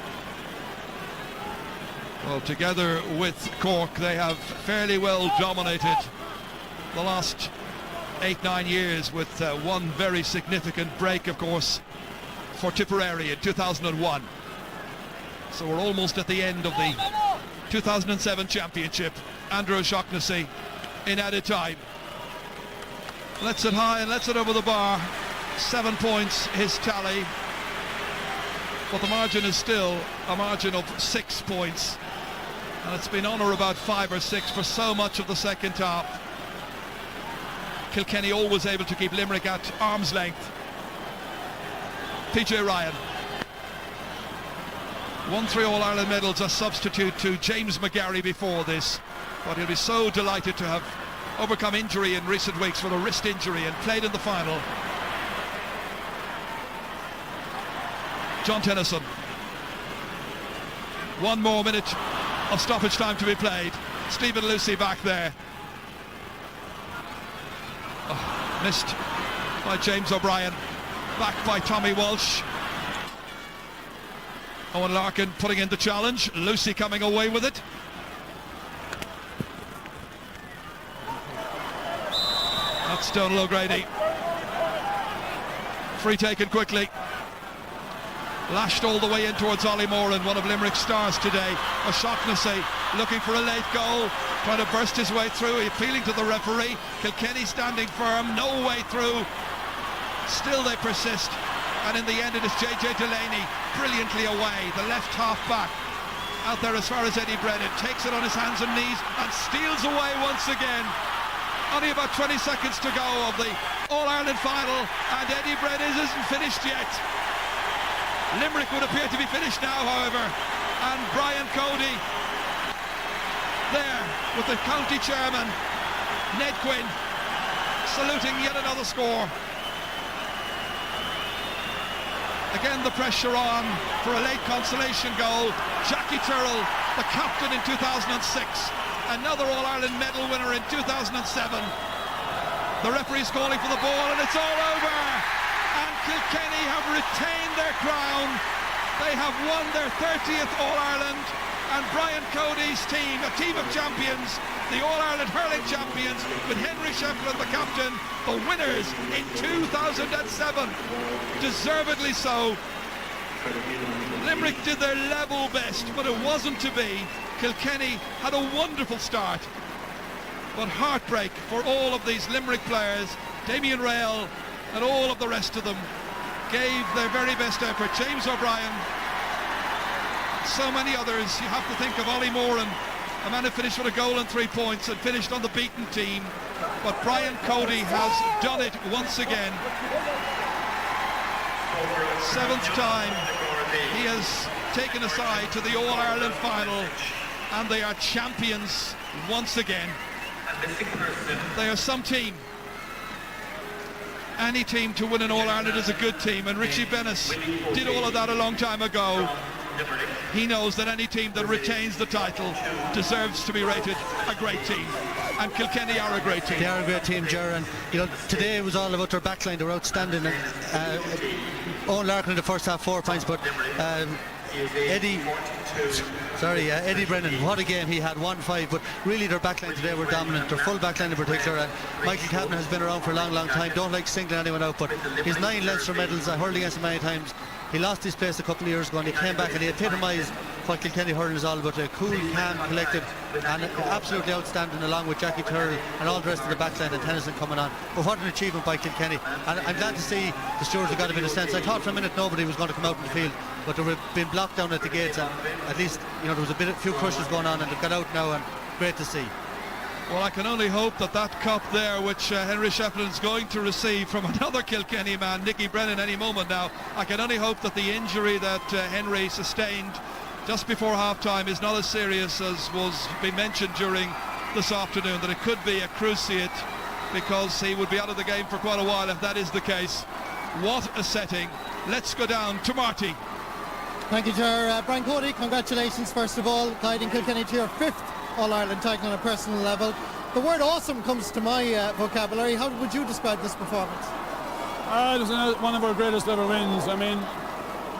Well, together with Cork, they have fairly well dominated the last 8-9 years, with one very significant break, of course, for Tipperary in 2001. So we're almost at the end of the 2007 championship. Andrew O'Shaughnessy in added time. Lets it high and lets it over the bar. 7 points his tally. But the margin is still a margin of 6 points. And it's been on or about 5 or 6 for so much of the second half. Kilkenny always able to keep Limerick at arm's length. PJ Ryan won 3 All-Ireland medals as substitute to James McGarry before this, but he'll be so delighted to have overcome injury in recent weeks for a wrist injury and played in the final. John Tennyson. 1 more minute of stoppage time to be played. Stephen Lucy back there. Oh, missed by James O'Brien. Back by Tommy Walsh. Owen Larkin putting in the challenge. Lucy coming away with it. That's Donal O'Grady. Free taken quickly. Lashed all the way in towards Ollie Moran, one of Limerick's stars today. O'Shaughnessy looking for a late goal, trying to burst his way through, appealing to the referee. Kilkenny standing firm, no way through. Still they persist, and in the end it is JJ Delaney brilliantly away, the left half back. Out there as far as Eddie Brennan, takes it on his hands and knees and steals away once again. Only about 20 seconds to go of the All-Ireland final, and Eddie Brennan isn't finished yet. Limerick would appear to be finished now, however, and Brian Cody there with the county chairman Ned Quinn saluting yet another score. Again the pressure on for a late consolation goal. Jackie Tyrrell, the captain in 2006, another All-Ireland medal winner in 2007. The referee's calling for the ball and it's all over, and Kilkenny have retained their crown. They have won their 30th All-Ireland, and Brian Cody's team, a team of champions, the All-Ireland hurling champions, with Henry Shefflin the captain, the winners in 2007. Deservedly so. Limerick did their level best, but it wasn't to be. Kilkenny had a wonderful start, but heartbreak for all of these Limerick players. Damien Rail and all of the rest of them gave their very best effort. James O'Brien, so many others. You have to think of Ollie Moran, a man who finished with a goal and 3 points and finished on the beaten team. But Brian Cody has done it once again. 7th time he has taken a side to the All-Ireland final, and they are champions once again. They are some team. Any team to win an All-Ireland is a good team, and Richie Bennis did all of that a long time ago. He knows that any team that retains the title deserves to be rated a great team, and Kilkenny are a great team. They are a great team, Ger, and you know, today it was all about their backline. They were outstanding. Owen Larkin in the first half, 4 points, but Eddie Brennan, what a game he had, 1-5, but really their backline today were dominant, their full backline in particular. And Michael Kavanagh has been around for a long time, don't like singling anyone out, but his 9 Leinster medals, I hurled against him many times. He lost his place a couple of years ago and he came back and he epitomised what Kilkenny hurling is all about, a cool, calm, collected and absolutely outstanding, along with Jackie Tyrrell and all the rest of the backline and Tennyson coming on. But what an achievement by Kilkenny, and I'm glad to see the stewards have got a bit of sense. I thought for a minute nobody was going to come out in the field, but they were being blocked down at the gates, and at least, you know, there was a few crushes going on, and they've got out now, and great to see. Well, I can only hope that that cup there, which Henry Shefflin is going to receive from another Kilkenny man, Nicky Brennan, any moment now, I can only hope that the injury that Henry sustained just before half-time is not as serious as was being mentioned during this afternoon, that it could be a cruciate, because he would be out of the game for quite a while if that is the case. What a setting. Let's go down to Marty. Thank you, Ger. Brian Cody, congratulations first of all, guiding Kilkenny to your 5th All-Ireland title on a personal level. The word awesome comes to my vocabulary. How would you describe this performance? It was one of our greatest ever wins. I mean,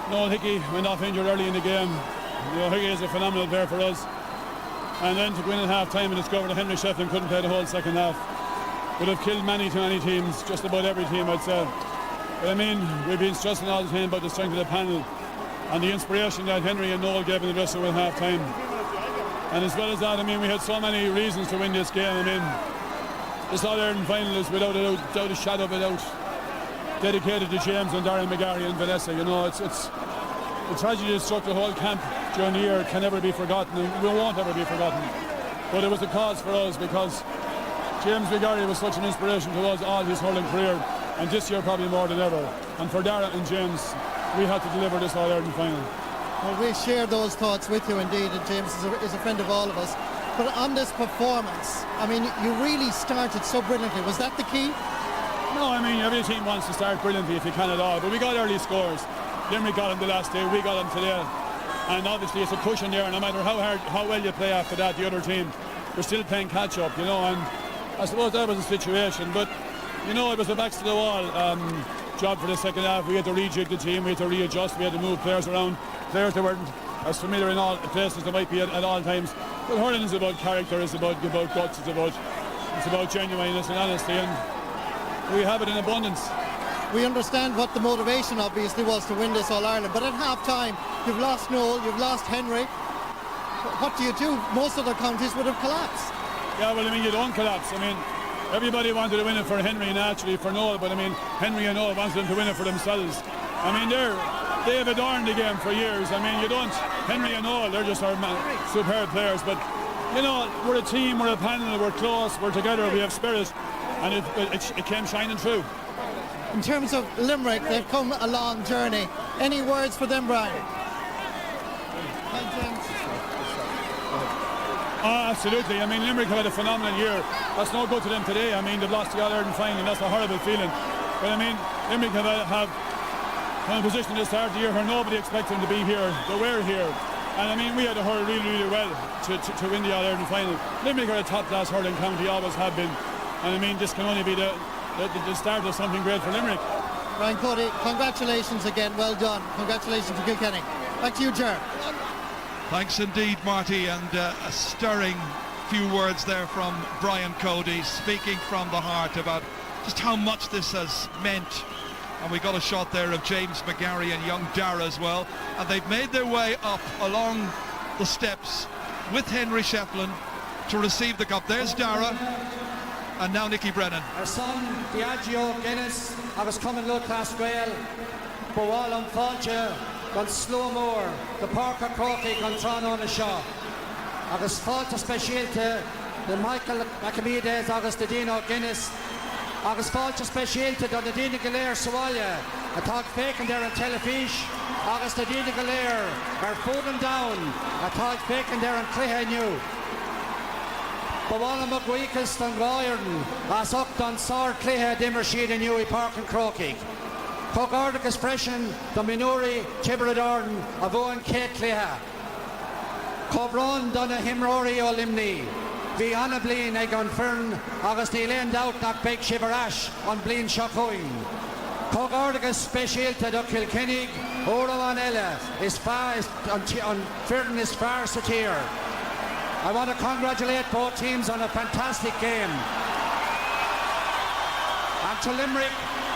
Noel Hickey went off injured early in the game. You know, Hickey is a phenomenal player for us. And then to go in at half time and discover that Henry Shefflin couldn't play the whole second half would have killed many teams, just about every team, I'd say. But I mean, we've been stressing all the time about the strength of the panel and the inspiration that Henry and Noel gave in the dressing room at half time. And as well as that, I mean, we had so many reasons to win this game. I mean, this All-Ireland final is without a shadow of a doubt dedicated to James and Darren McGarry and Vanessa. You know, it's the tragedy that struck the whole camp during the year can never be forgotten, and we won't ever be forgotten. But it was a cause for us, because James McGarry was such an inspiration to us all his hurling career, and this year probably more than ever. And for Darren and James, we had to deliver this All-Ireland final. Well, we share those thoughts with you indeed, and James is a friend of all of us. But on this performance, I mean, you really started so brilliantly. Was that the key? No, I mean, every team wants to start brilliantly if you can at all, but we got early scores. Limerick got them the last day, we got them today. And obviously it's a cushion there, no matter how well you play after that, the other team, we're still playing catch-up, you know, and I suppose that was the situation. But, you know, it was a backs to the wall job for the second half. We had to rejig the team, we had to readjust, we had to move players around. Players that weren't as familiar in all places they might be at all times. But hurling is about character, it's about guts, it's about genuineness and honesty, and we have it in abundance. We understand what the motivation obviously was to win this All-Ireland, but at half-time you've lost Noel, you've lost Henry. What do you do? Most other counties would have collapsed. Yeah, well, I mean, you don't collapse. I mean, everybody wanted to win it for Henry and actually for Noel, but I mean, Henry and Noel wanted them to win it for themselves. I mean, they have adorned the game for years. I mean, you don't, Henry and Noel, they're just our superb players, but you know, we're a team, we're a panel, we're close, we're together, we have spirit, and it came shining through. In terms of Limerick, they've come a long journey. Any words for them, Brian? Hi, James. Absolutely. I mean, Limerick have had a phenomenal year. That's no good to them today. I mean, they've lost the All-Ireland final, and that's a horrible feeling. But I mean, Limerick have come in a position at the start of the year where nobody expected them to be here. They were here. And I mean, we had to hurl really, really well to win the All-Ireland final. Limerick are a top-class hurling county, always have been. And I mean, this can only be the start of something great for Limerick. Brian Cody, congratulations again. Well done. Congratulations to Kilkenny. Back to you, Ger. Thanks indeed, Marty, and a stirring few words there from Brian Cody, speaking from the heart about just how much this has meant. And we got a shot there of James McGarry and young Dara as well, and they've made their way up along the steps with Henry Shefflin to receive the cup. There's Dara, and now Nicky Brennan. Our son, Diageo Guinness, agus coming low class Gael, Bowal and Falcha, gon Slowmore, the Parker Crocky, gon Tron a Shaw. Agus Falcha Specialte, the Michael Macamides, agus the Dino Guinness, agus Falcha Specialte, the Dino Galair Soalia, a talk faking there in Telefish, agus the Dino Galair, are folding down, a talk faking there in Cleha New. Bawala McGuikas and Goyern, as up on Sar Cleha Dimmersheed and Newey Park and Crocky. Cogardicus Freshen, the Minori, Tibberadorn, Avoan Kate Cleha. Cobron Donna Himrory Olimni. Vi Anna Blin Egon Fern, August Elaine Dout Knock Bake Shiverash on Blin Shocoin. Cogardicus Special to the Kilkenny, Orowan Ella is far on Fern is far satir. I want to congratulate both teams on a fantastic game. And to Limerick,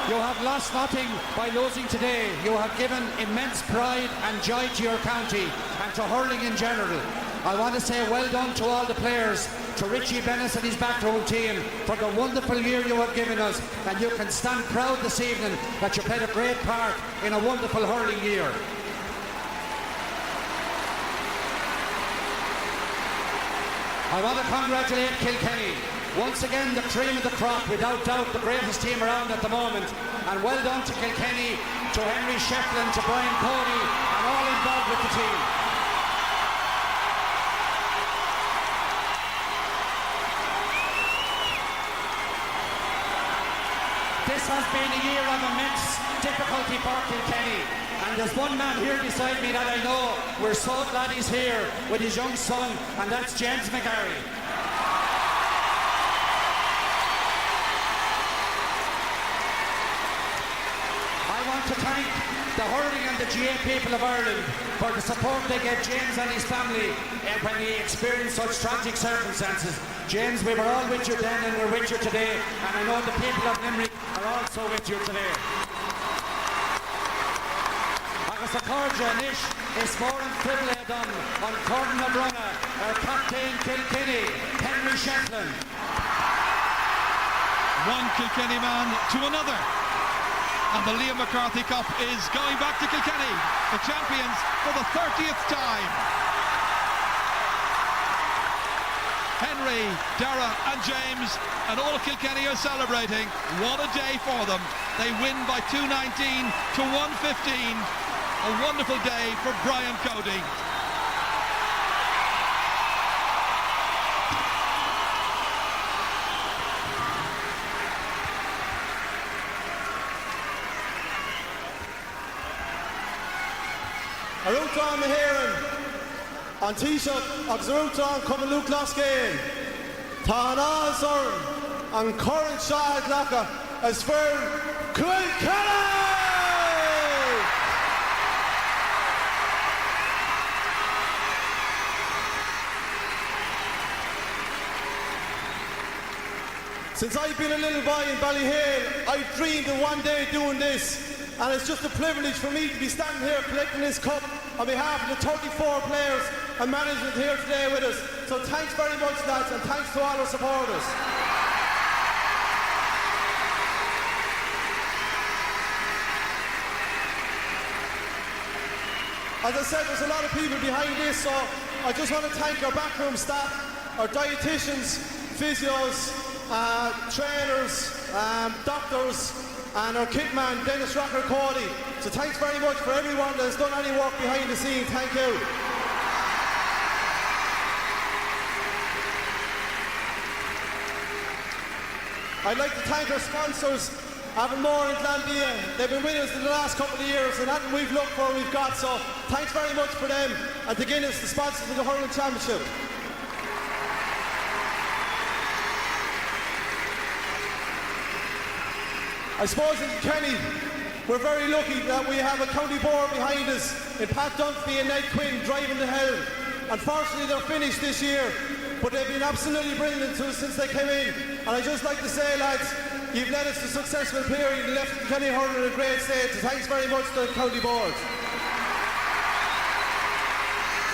you have lost nothing by losing today. You have given immense pride and joy to your county and to hurling in general. I want to say well done to all the players, to Richie Bennis and his backroom team for the wonderful year you have given us, and you can stand proud this evening that you played a great part in a wonderful hurling year. I want to congratulate Kilkenny. Once again, the cream of the crop, without doubt the greatest team around at the moment. And well done to Kilkenny, to Henry Shefflin, to Brian Cody, and all involved with the team. This has been a year of immense difficulty for Kilkenny. And there's one man here beside me that I know. We're so glad he's here with his young son, and that's James McGarry. I want to thank the hurling and the GA people of Ireland for the support they gave James and his family when he experienced such tragic circumstances. James, we were all with you then and we're with you today, and I know the people of Limerick are also with you today. Agus a Corja Nish is more than Fiddle done on Corden O'Brunna, our captain Kilkenny, Henry Shefflin. One Kilkenny man to another. And the Liam McCarthy Cup is going back to Kilkenny, the champions for the 30th time. Henry, Dara and James and all of Kilkenny are celebrating. What a day for them. They win by 219 to 115. A wonderful day for Brian Cody. Arútán na hÉireann, an Taoiseach agus Arútán Cumann Luke Lascéin. Tá an áthas orm an current Seaad Lacha as Fern Kilkenny! Since I've been a little boy in Ballyhale, I've dreamed of one day doing this. And it's just a privilege for me to be standing here collecting this cup on behalf of the 34 players and management here today with us. So thanks very much, lads, and thanks to all our supporters. As I said, there's a lot of people behind this, so I just want to thank our backroom staff, our dietitians, physios, trainers, doctors, and our kit man, Dennis Rocker Cody. So thanks very much for everyone that has done any work behind the scenes. Thank you. I'd like to thank our sponsors, Avonmore and Glanbia. They've been with us in the last couple of years, and that we've looked for, we've got. So thanks very much for them. And to Guinness, the sponsors of the Hurling Championship. I suppose in Kilkenny, we're very lucky that we have a county board behind us in Pat Dunphy and Ned Quinn driving the helm. Unfortunately, they're finished this year, but they've been absolutely brilliant to us since they came in. And I'd just like to say, lads, you've led us to a successful period and left Kilkenny Hurling in a great state. So thanks very much to the county board.